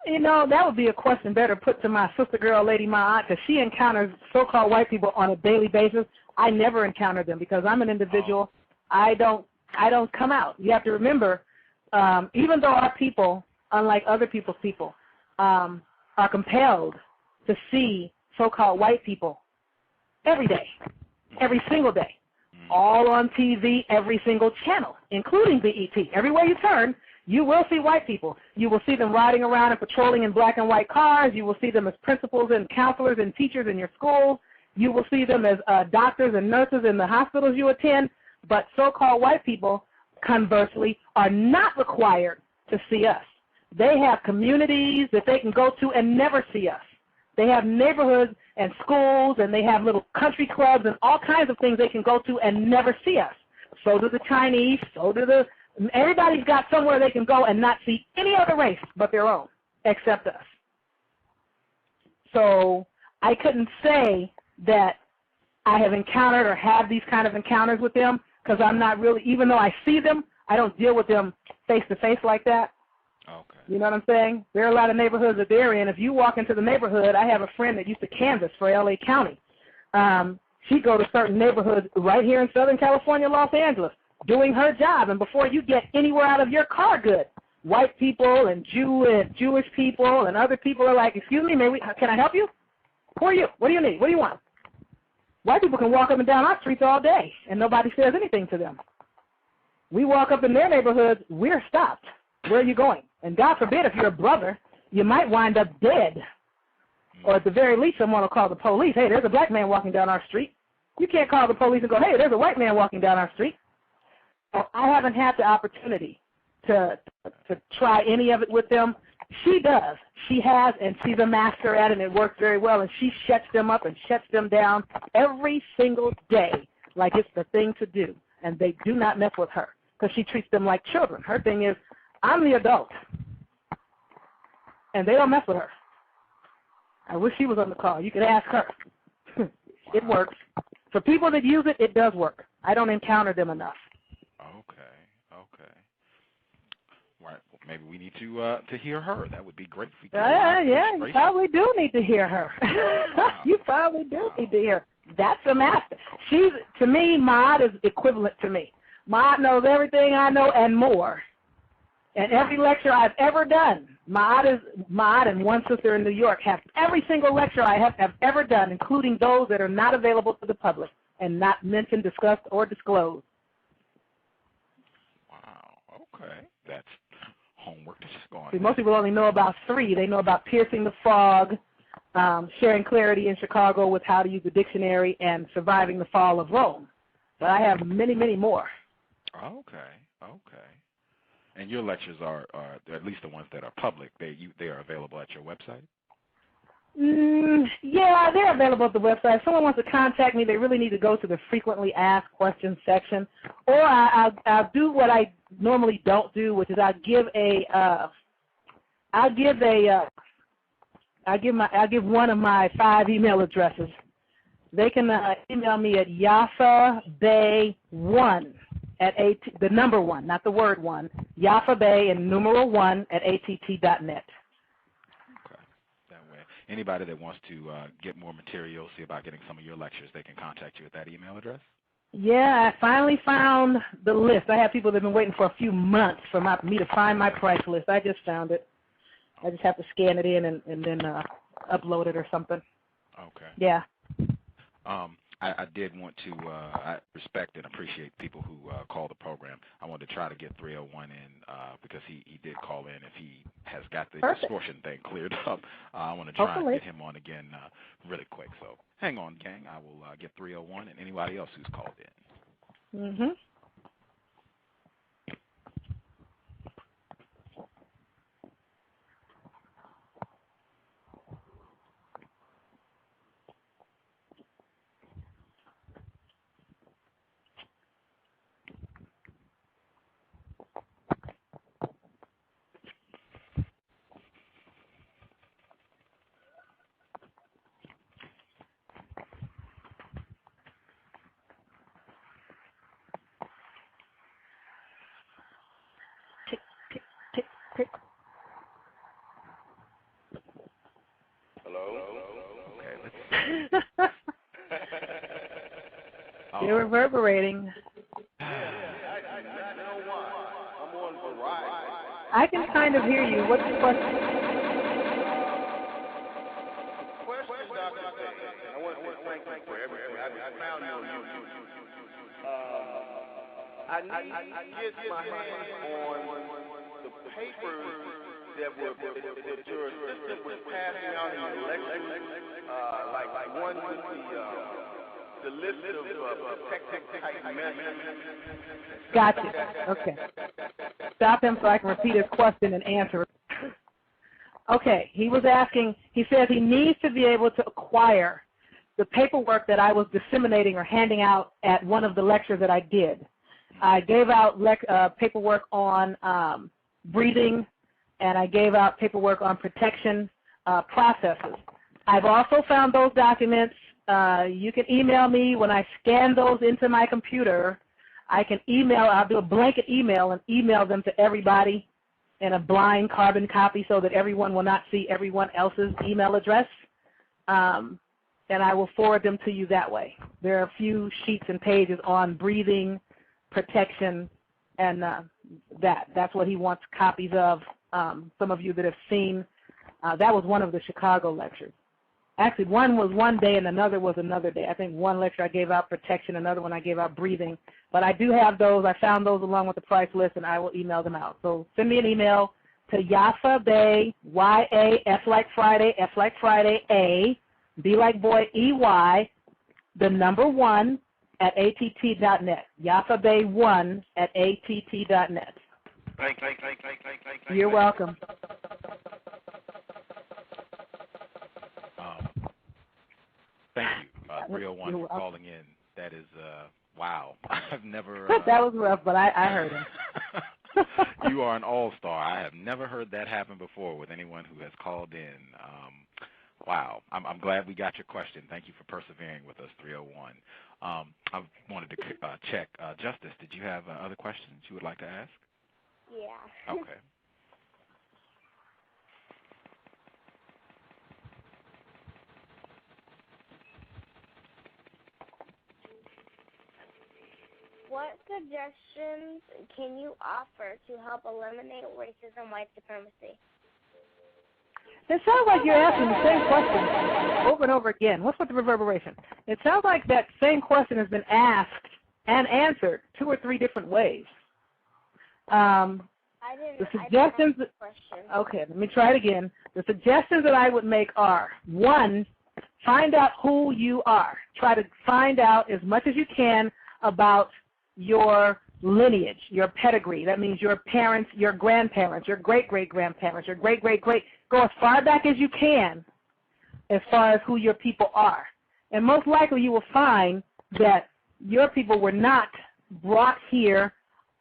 You know, that would be a question better put to my sister girl, Lady Ma, because she encounters so-called white people on a daily basis. I never encounter them because I'm an individual. I don't come out. You have to remember, even though our people, unlike other people's people, are compelled to see so-called white people every day, every single day, all on TV, every single channel, including BET. Everywhere you turn, you will see white people. You will see them riding around and patrolling in black and white cars. You will see them as principals and counselors and teachers in your schools. You will see them as doctors and nurses in the hospitals you attend. But so-called white people, conversely, are not required to see us. They have communities that they can go to and never see us. They have neighborhoods and schools, and they have little country clubs and all kinds of things they can go to and never see us. So do the Chinese, so do the... Everybody's got somewhere they can go and not see any other race but their own, except us. So I couldn't say that I have encountered or have these kind of encounters with them because I'm not really, even though I see them, I don't deal with them face-to-face like that. Okay. You know what I'm saying? There are a lot of neighborhoods that they're in. If you walk into the neighborhood, I have a friend that used to canvass for L.A. County. She'd go to certain neighborhoods right here in Southern California, Los Angeles, doing her job, and before you get anywhere out of your car good, white people and Jewish people and other people are like, excuse me, can I help you? Who are you? What do you need? What do you want? White people can walk up and down our streets all day, and nobody says anything to them. We walk up in their neighborhoods, we're stopped. Where are you going? And God forbid, if you're a brother, you might wind up dead. Or at the very least, someone will call the police. Hey, there's a black man walking down our street. You can't call the police and go, hey, there's a white man walking down our street. I haven't had the opportunity to try any of it with them. She does. She has, and she's a master at it, and it works very well, and she shuts them up and shuts them down every single day like it's the thing to do, and they do not mess with her because she treats them like children. Her thing is, I'm the adult, and they don't mess with her. I wish she was on the call. You could ask her. It works. For people that use it, it does work. I don't encounter them enough. Okay. Right. Well, maybe we need to hear her. That would be great. Yeah, you probably do need to hear her. Wow. You probably do need to hear her. That's a master. She's, to me, Maud is equivalent to me. Maud knows everything I know and more. And every lecture I've ever done, Maad and one sister in New York have every single lecture I have ever done, including those that are not available to the public and not mentioned, discussed, or disclosed. Wow, okay. That's homework that's just going on. See, most people only know about 3. They know about piercing the fog, sharing clarity in Chicago with how to use the dictionary, and surviving the fall of Rome. But I have many, many more. Okay, okay. And your lectures are at least the ones that are public. They are available at your website? Yeah, they're available at the website. If someone wants to contact me, they really need to go to the frequently asked questions section. Or I'll do what I normally don't do, which is I'll give one of my 5 email addresses. They can email me at Yaffa Bey 1 at the number 1, not the word 1, Yaffa Bey and numeral 1 at att.net. Okay, that way. Anybody that wants to get more material, see about getting some of your lectures, they can contact you at that email address? Yeah, I finally found the list. I have people that have been waiting for a few months for me to find my price list. I just found it. I just have to scan it in and then upload it or something. Okay. Yeah. I did want to, I respect and appreciate people who call the program. I wanted to try to get 301 in because he did call in. If he has got the distortion thing cleared up, I want to try and get him on again really quick. So hang on, gang. I will get 301 and anybody else who's called in. Mm-hmm. Hello? Okay, let's You're reverberating. I know why. I'm on variety. I can kind of hear you. What's the question? Question, Dr. I want to thank you for everything. I found you on YouTube. I need to get my hands on the papers that your assistant was passing out in your lectures, like one with the list of protective type measures. Gotcha. Okay. Stop him so I can repeat his question and answer it. Okay. He was asking, he says he needs to be able to acquire the paperwork that I was disseminating or handing out at one of the lectures that I did. I gave out paperwork on breathing, and I gave out paperwork on protection processes. I've also found those documents. You can email me. When I scan those into my computer, I can I'll do a blanket email and email them to everybody in a blind carbon copy so that everyone will not see everyone else's email address. And I will forward them to you that way. There are a few sheets and pages on breathing, protection, and that's what he wants copies of. Some of you that have seen, that was one of the Chicago lectures. Actually, one was one day and another was another day. I think one lecture I gave out protection, another one I gave out breathing. But I do have those. I found those along with the price list, and I will email them out. So send me an email to Yaffa Bey, Y-A, F like Friday, A, B like boy, E-Y, the number 1 at att.net. Yaffa Bey 1 at att.net. You're welcome. Thank you, 301, for calling in. That is, wow. I've never... that was rough, but I heard him. You are an all-star. I have never heard that happen before with anyone who has called in. Wow. I'm glad we got your question. Thank you for persevering with us, 301. I wanted to check. Justice, did you have other questions you would like to ask? Yeah. Okay. What suggestions can you offer to help eliminate racism, white supremacy? It sounds like you're asking the same question over and over again. What's with the reverberation? It sounds like that same question has been asked and answered 2 or 3 different ways. The suggestions. Okay, let me try it again. The suggestions that I would make are: 1, find out who you are. Try to find out as much as you can about your lineage, your pedigree. That means your parents, your grandparents, your great-great-grandparents, your great-great-great. Go as far back as you can as far as who your people are. And most likely you will find that your people were not brought here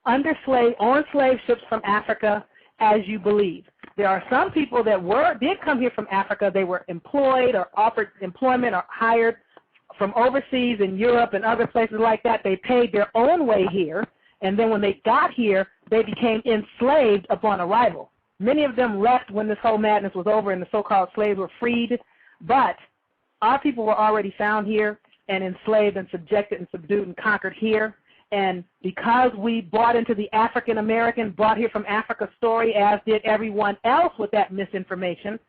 on slave ships from Africa as you believe. There are some people that did come here from Africa. They were employed or offered employment or hired from overseas in Europe and other places like that. They paid their own way here, and then when they got here, they became enslaved upon arrival. Many of them left when this whole madness was over and the so-called slaves were freed, but our people were already found here and enslaved and subjected and subdued and conquered here. And because we bought into the African-American, brought here from Africa story, as did everyone else with that misinformation,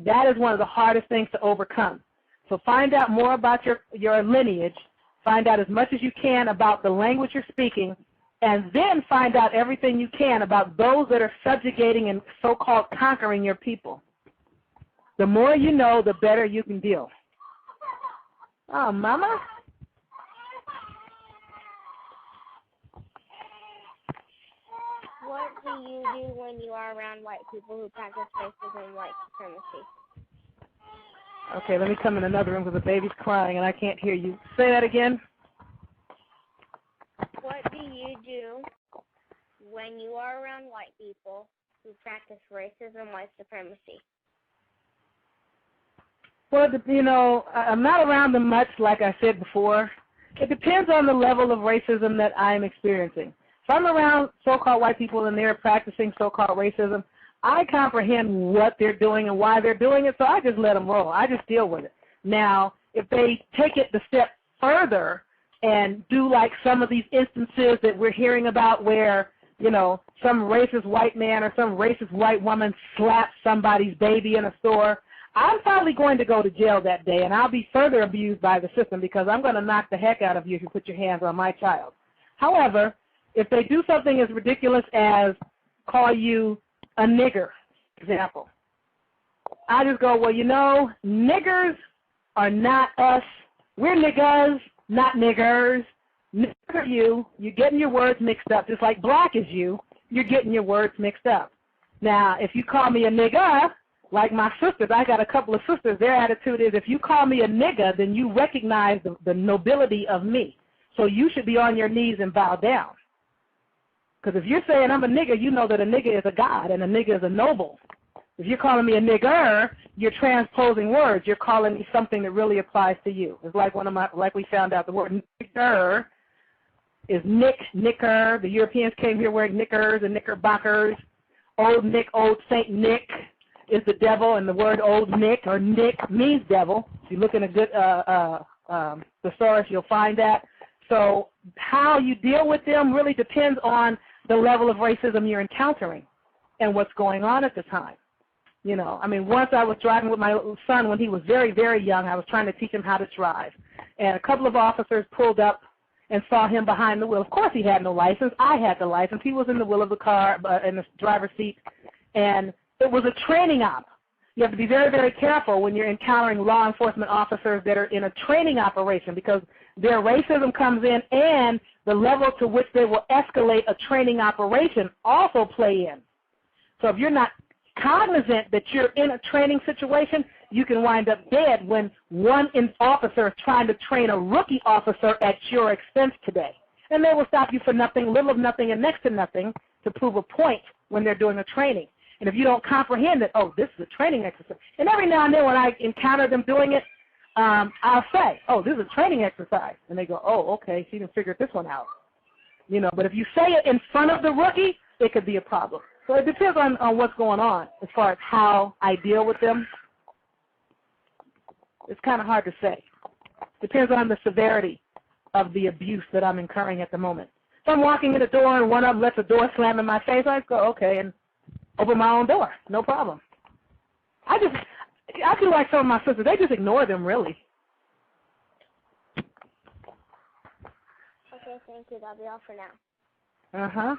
that is one of the hardest things to overcome. So find out more about your lineage, find out as much as you can about the language you're speaking, and then find out everything you can about those that are subjugating and so-called conquering your people. The more you know, the better you can deal. Oh, Mama? What do you do when you are around white people who practice racism and white supremacy? Okay, let me come in another room because the baby's crying and I can't hear you. Say that again. What do you do when you are around white people who practice racism and white supremacy? Well, you know, I'm not around them much, like I said before. It depends on the level of racism that I'm experiencing. If I'm around so-called white people and they're practicing so-called racism, I comprehend what they're doing and why they're doing it, so I just let them roll. I just deal with it. Now, if they take it the step further and do like some of these instances that we're hearing about where, you know, some racist white man or some racist white woman slaps somebody's baby in a store, I'm probably going to go to jail that day, and I'll be further abused by the system because I'm going to knock the heck out of you if you put your hands on my child. However, if they do something as ridiculous as call you a nigger, for example, I just go, well, you know, niggers are not us. We're niggas, not niggers. Nigger are you. You're getting your words mixed up. Just like black is you, you're getting your words mixed up. Now, if you call me a nigger, like my sisters, I got a couple of sisters, their attitude is if you call me a nigger, then you recognize the nobility of me. So you should be on your knees and bow down. Because if you're saying I'm a nigger, you know that a nigger is a god and a nigger is a noble. If you're calling me a nigger, you're transposing words. You're calling me something that really applies to you. It's like like we found out the word nigger is knicker. The Europeans came here wearing knickers and knickerbockers. Old Nick, old Saint Nick is the devil, and the word old Nick or Nick means devil. If you look in a good thesaurus, you'll find that. So how you deal with them really depends on the level of racism you're encountering and what's going on at the time. You know, I mean, once I was driving with my son when he was very, very young. I was trying to teach him how to drive. And a couple of officers pulled up and saw him behind the wheel. Of course he had no license. I had the license. He was in the wheel of the car, in the driver's seat. And it was a training op. You have to be very, very careful when you're encountering law enforcement officers that are in a training operation because their racism comes in and the level to which they will escalate a training operation also play in. So if you're not cognizant that you're in a training situation, you can wind up dead when one officer is trying to train a rookie officer at your expense today. And they will stop you for nothing, little of nothing, and next to nothing to prove a point when they're doing a training. And if you don't comprehend that, oh, this is a training exercise. And every now and then when I encounter them doing it, I'll say, oh, this is a training exercise. And they go, oh, okay, she didn't figure this one out. You know, but if you say it in front of the rookie, it could be a problem. So it depends on what's going on as far as how I deal with them. It's kind of hard to say. Depends on the severity of the abuse that I'm incurring at the moment. So I'm walking in the door and one of them lets the door slam in my face. I go, okay, and open my own door. No problem. I feel like some of my sisters, they just ignore them, really. Okay, thank you. That'll be all for now. Uh-huh.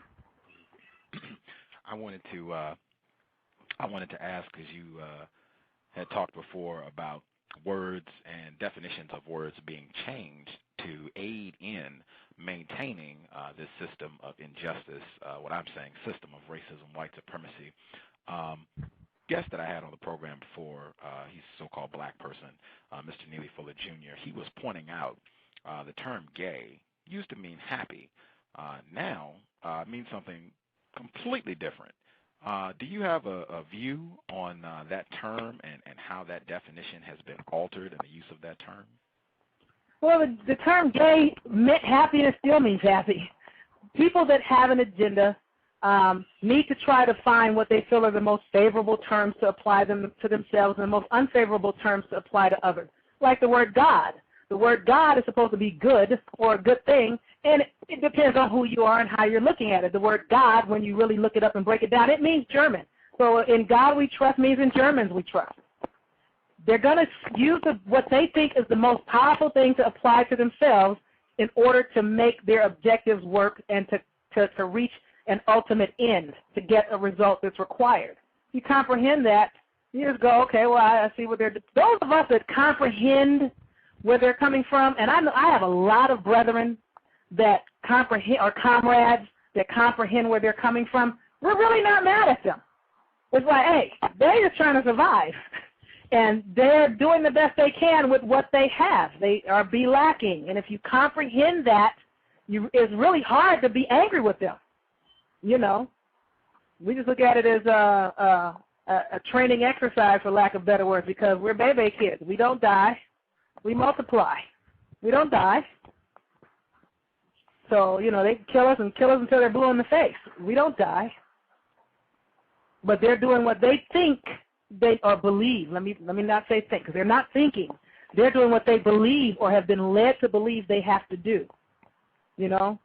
I wanted to ask, because you had talked before about words and definitions of words being changed to aid in maintaining this system of injustice, what I'm saying, system of racism, white supremacy. Guest that I had on the program before, he's a so-called black person, Mr. Neely Fuller Jr., he was pointing out the term gay used to mean happy. Now it means something completely different. Do you have a view on that term and how that definition has been altered in the use of that term? Well, the term gay meant happy and it still means happy. People that have an agenda need to try to find what they feel are the most favorable terms to apply them to themselves and the most unfavorable terms to apply to others. Like the word God. The word God is supposed to be good or a good thing, and it depends on who you are and how you're looking at it. The word God, when you really look it up and break it down, it means German. So in God we trust means in Germans we trust. They're going to use what they think is the most powerful thing to apply to themselves in order to make their objectives work and to reach an ultimate end, to get a result that's required. You comprehend that, you just go, okay, well, I see what they're doing. Those of us that comprehend where they're coming from, and I have a lot of brethren that comprehend, or comrades that comprehend where they're coming from, we're really not mad at them. It's like, hey, they're just trying to survive, and they're doing the best they can with what they have. They are lacking, and if you comprehend that, it's really hard to be angry with them. You know, we just look at it as a training exercise, for lack of better words, because we're baby kids. We don't die. We multiply. We don't die. So, you know, they kill us until they're blue in the face. We don't die. But they're doing what they think or believe. Let me not say think, because they're not thinking. They're doing what they believe or have been led to believe they have to do. You know?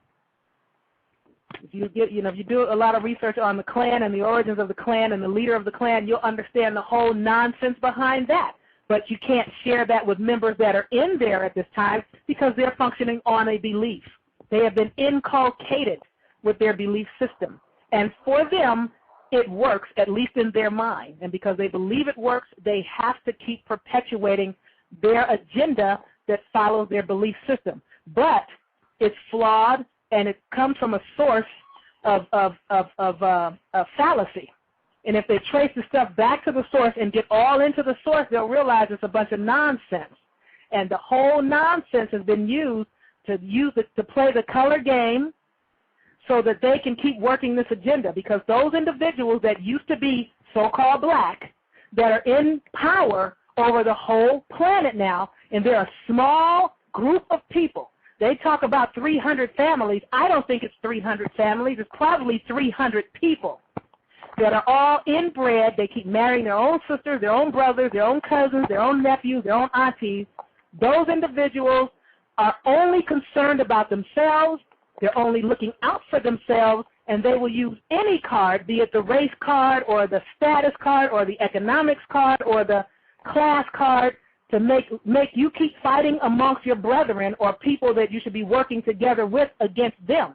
If you do a lot of research on the Klan and the origins of the Klan and the leader of the Klan, you'll understand the whole nonsense behind that. But you can't share that with members that are in there at this time because they're functioning on a belief. They have been inculcated with their belief system. And for them, it works, at least in their mind. And because they believe it works, they have to keep perpetuating their agenda that follows their belief system. But it's flawed, and it comes from a source of fallacy. And if they trace the stuff back to the source and get all into the source, they'll realize it's a bunch of nonsense. And the whole nonsense has been used to play the color game so that they can keep working this agenda. Because those individuals that used to be so-called black that are in power over the whole planet now, and they're a small group of people. They talk about 300 families. I don't think it's 300 families. It's probably 300 people that are all inbred. They keep marrying their own sisters, their own brothers, their own cousins, their own nephews, their own aunties. Those individuals are only concerned about themselves. They're only looking out for themselves, and they will use any card, be it the race card or the status card or the economics card or the class card, to make you keep fighting amongst your brethren or people that you should be working together with against them.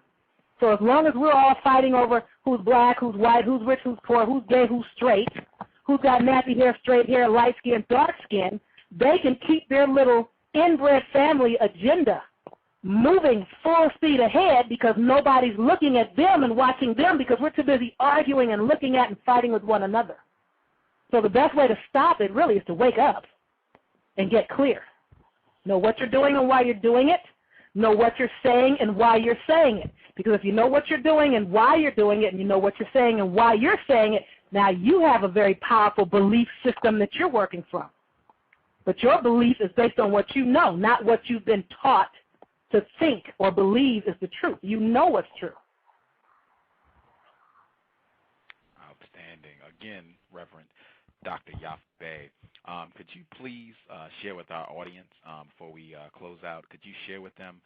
So as long as we're all fighting over who's black, who's white, who's rich, who's poor, who's gay, who's straight, who's got nappy hair, straight hair, light skin, dark skin, they can keep their little inbred family agenda moving full speed ahead because nobody's looking at them and watching them because we're too busy arguing and looking at and fighting with one another. So the best way to stop it really is to wake up and get clear. Know what you're doing and why you're doing it. Know what you're saying and why you're saying it. Because if you know what you're doing and why you're doing it, and you know what you're saying and why you're saying it, now you have a very powerful belief system that you're working from. But your belief is based on what you know, not what you've been taught to think or believe is the truth. You know what's true. Outstanding. Again, Reverend, Dr. Yaffa Bey. Could you please share with our audience, before we close out, could you share with them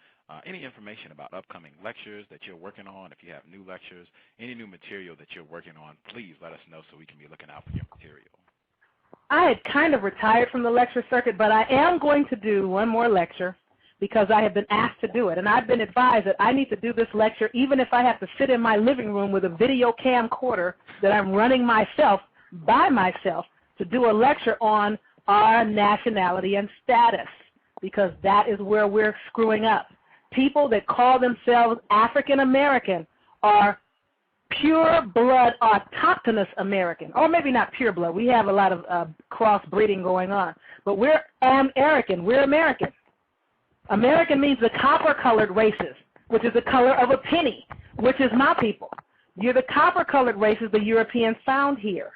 any information about upcoming lectures that you're working on? If you have new lectures, any new material that you're working on, please let us know so we can be looking out for your material. I had kind of retired from the lecture circuit, but I am going to do one more lecture because I have been asked to do it. And I've been advised that I need to do this lecture even if I have to sit in my living room with a video camcorder that I'm running myself, by myself, to do a lecture on our nationality and status, because that is where we're screwing up. People that call themselves African American are pure blood autochthonous American, or maybe not pure blood. We have a lot of cross-breeding going on, but we're American. We're American. American means the copper-colored races, which is the color of a penny, which is my people. You're the copper-colored races the Europeans found here.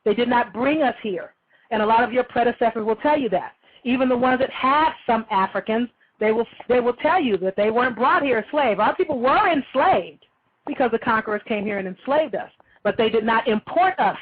They did not bring us here, and a lot of your predecessors will tell you that. Even the ones that have some Africans, they will tell you that they weren't brought here as slaves. Our people were enslaved because the conquerors came here and enslaved us, but they did not import us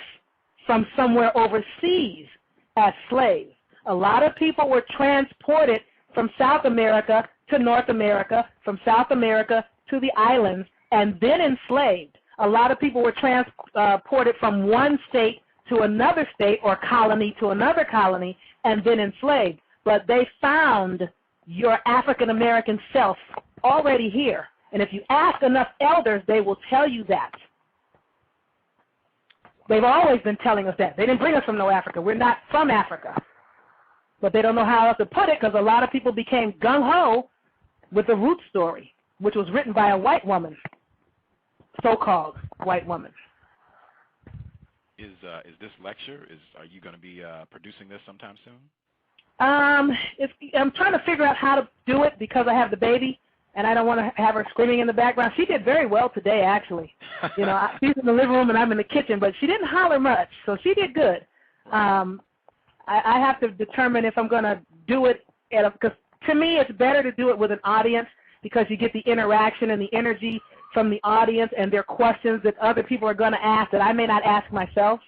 from somewhere overseas as slaves. A lot of people were transported from South America to North America, from South America to the islands, and then enslaved. A lot of people were transported from one state to another state or colony to another colony and then enslaved. But they found your African American self already here. And if you ask enough elders, they will tell you that. They've always been telling us that. They didn't bring us from no Africa. We're not from Africa. But they don't know how else to put it because a lot of people became gung-ho with the root story, which was written by a white woman, so-called white woman. Is this lecture, are you going to be producing this sometime soon? I'm trying to figure out how to do it because I have the baby, and I don't want to have her screaming in the background. She did very well today, actually. You know, she's in the living room and I'm in the kitchen, but she didn't holler much, so she did good. I have to determine if I'm going to do it, because to me it's better to do it with an audience because you get the interaction and the energy from the audience and their questions that other people are going to ask that I may not ask myself.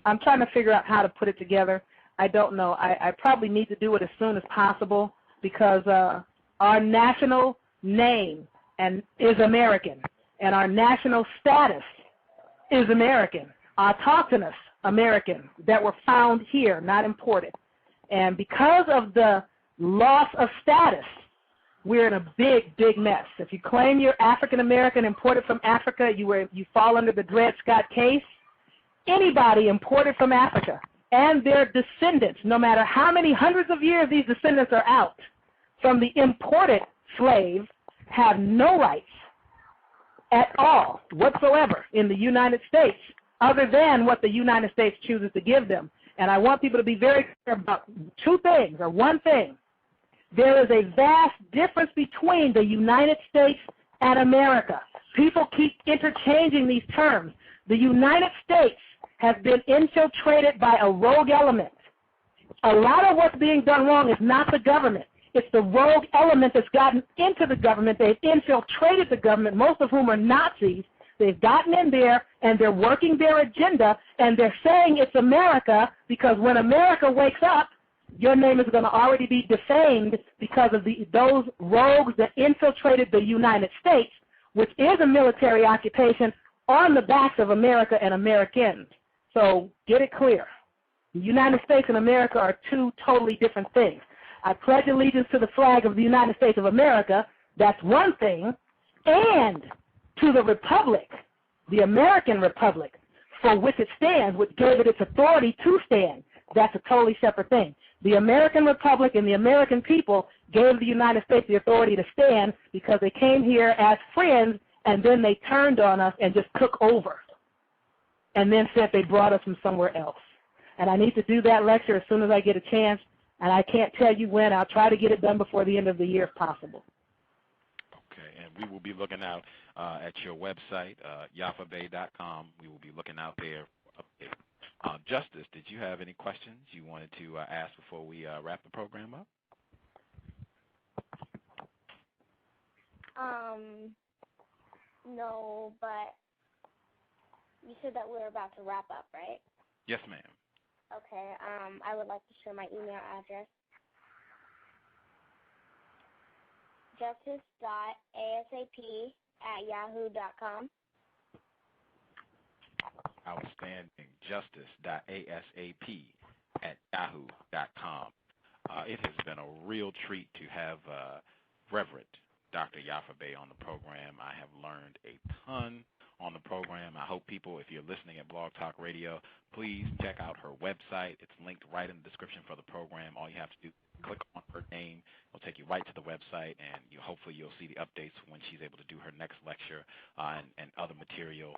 I'm trying to figure out how to put it together. I don't know. I probably need to do it as soon as possible because our national name is American, and our national status is American, autochthonous American, that were found here, not imported. And because of the loss of status, we're in a big, big mess. If you claim you're African American, imported from Africa, you fall under the Dred Scott case. Anybody imported from Africa and their descendants, no matter how many hundreds of years these descendants are out from the imported slave, have no rights at all whatsoever in the United States other than what the United States chooses to give them. And I want people to be very clear about two things, or one thing. There is a vast difference between the United States and America. People keep interchanging these terms. The United States has been infiltrated by a rogue element. A lot of what's being done wrong is not the government. It's the rogue element that's gotten into the government. They've infiltrated the government, most of whom are Nazis. They've gotten in there, and they're working their agenda, and they're saying it's America because when America wakes up, your name is going to already be defamed because of those rogues that infiltrated the United States, which is a military occupation on the backs of America and Americans. So get it clear. The United States and America are two totally different things. I pledge allegiance to the flag of the United States of America. That's one thing. And to the republic, the American Republic, for which it stands, which gave it its authority to stand. That's a totally separate thing. The American Republic and the American people gave the United States the authority to stand because they came here as friends, and then they turned on us and just took over and then said they brought us from somewhere else. And I need to do that lecture as soon as I get a chance, and I can't tell you when. I'll try to get it done before the end of the year if possible. Okay, and we will be looking out at your website, yaffabey.com. We will be looking out there. Justice, did you have any questions you wanted to ask before we wrap the program up? No, but you said that we were about to wrap up, right? Yes, ma'am. Okay, I would like to share my email address. justice.asap@yahoo.com. Outstanding. Justice.asap@yahoo.com. It has been a real treat to have Reverend Dr. Yaffa Bey on the program. I have learned a ton on the program. I hope people, if you're listening at Blog Talk Radio, please check out her website. It's linked right in the description for the program. All you have to do is click on her name. It'll take you right to the website, and hopefully you'll see the updates when she's able to do her next lecture and other material.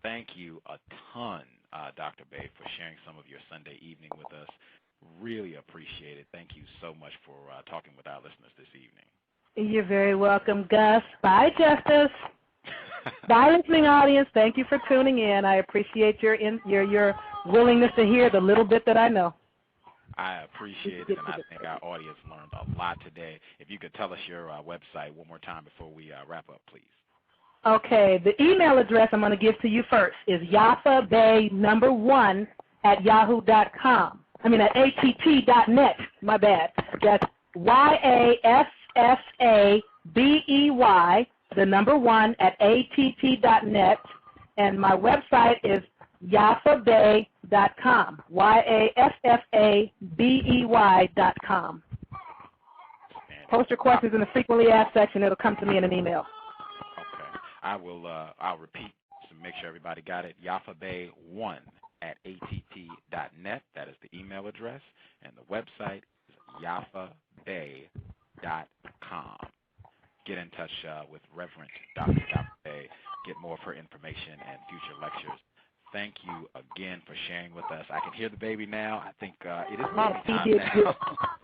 Thank you a ton, Dr. Bey, for sharing some of your Sunday evening with us. Really appreciate it. Thank you so much for talking with our listeners this evening. You're very welcome, Gus. Bye, Justice. Bye, listening audience. Thank you for tuning in. I appreciate your willingness to hear the little bit that I know. I appreciate it, and I think our audience learned a lot today. If you could tell us your website one more time before we wrap up, please. Okay, the email address I'm going to give to you first is yaffabey1@yahoo.com. I mean at att.net. My bad. That's yaffabey1@att.net, and my website is yaffabey.com. yaffabey.com. Post your questions in the frequently asked section. It'll come to me in an email. I'll repeat to make sure everybody got it. yaffabey1@att.net. That is the email address, and the website is yaffabey.com. Get in touch with Reverend Dr. Yaffa Bey. Get more of her information and future lectures. Thank you again for sharing with us. I can hear the baby now. I think it is mommy time now.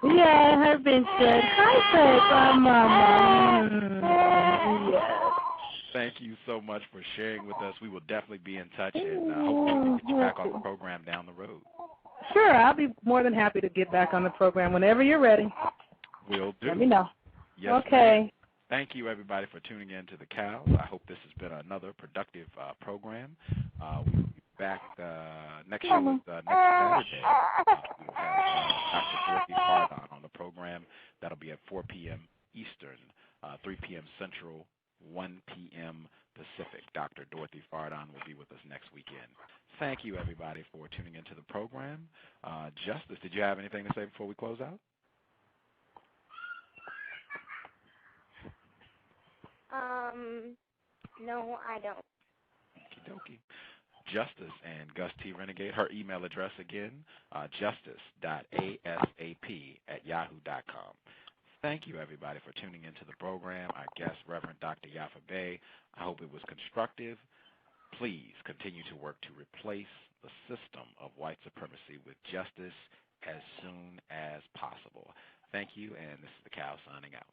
Yeah, her been said, hi, Mama. Yes. Thank you so much for sharing with us. We will definitely be in touch, and hopefully we'll get you back on the program down the road. Sure, I'll be more than happy to get back on the program whenever you're ready. Will do. Let me know. Yes, okay. Ma'am. Thank you, everybody, for tuning in to the Cows. I hope this has been another productive program. We'll be back next show is next Saturday. We'll have Dr. Dorothy Fardon on the program. That'll be at 4 p.m. Eastern, 3 p.m. Central, 1 p.m. Pacific. Dr. Dorothy Fardon will be with us next weekend. Thank you, everybody, for tuning into the program. Justice, did you have anything to say before we close out? No, I don't. Okie dokie. Justice and Gus T. Renegade, her email address again, justice.asap@yahoo.com. Thank you, everybody, for tuning into the program. Our guest, Reverend Dr. Yaffa Bey. I hope it was constructive. Please continue to work to replace the system of white supremacy with justice as soon as possible. Thank you, and this is the Cow signing out.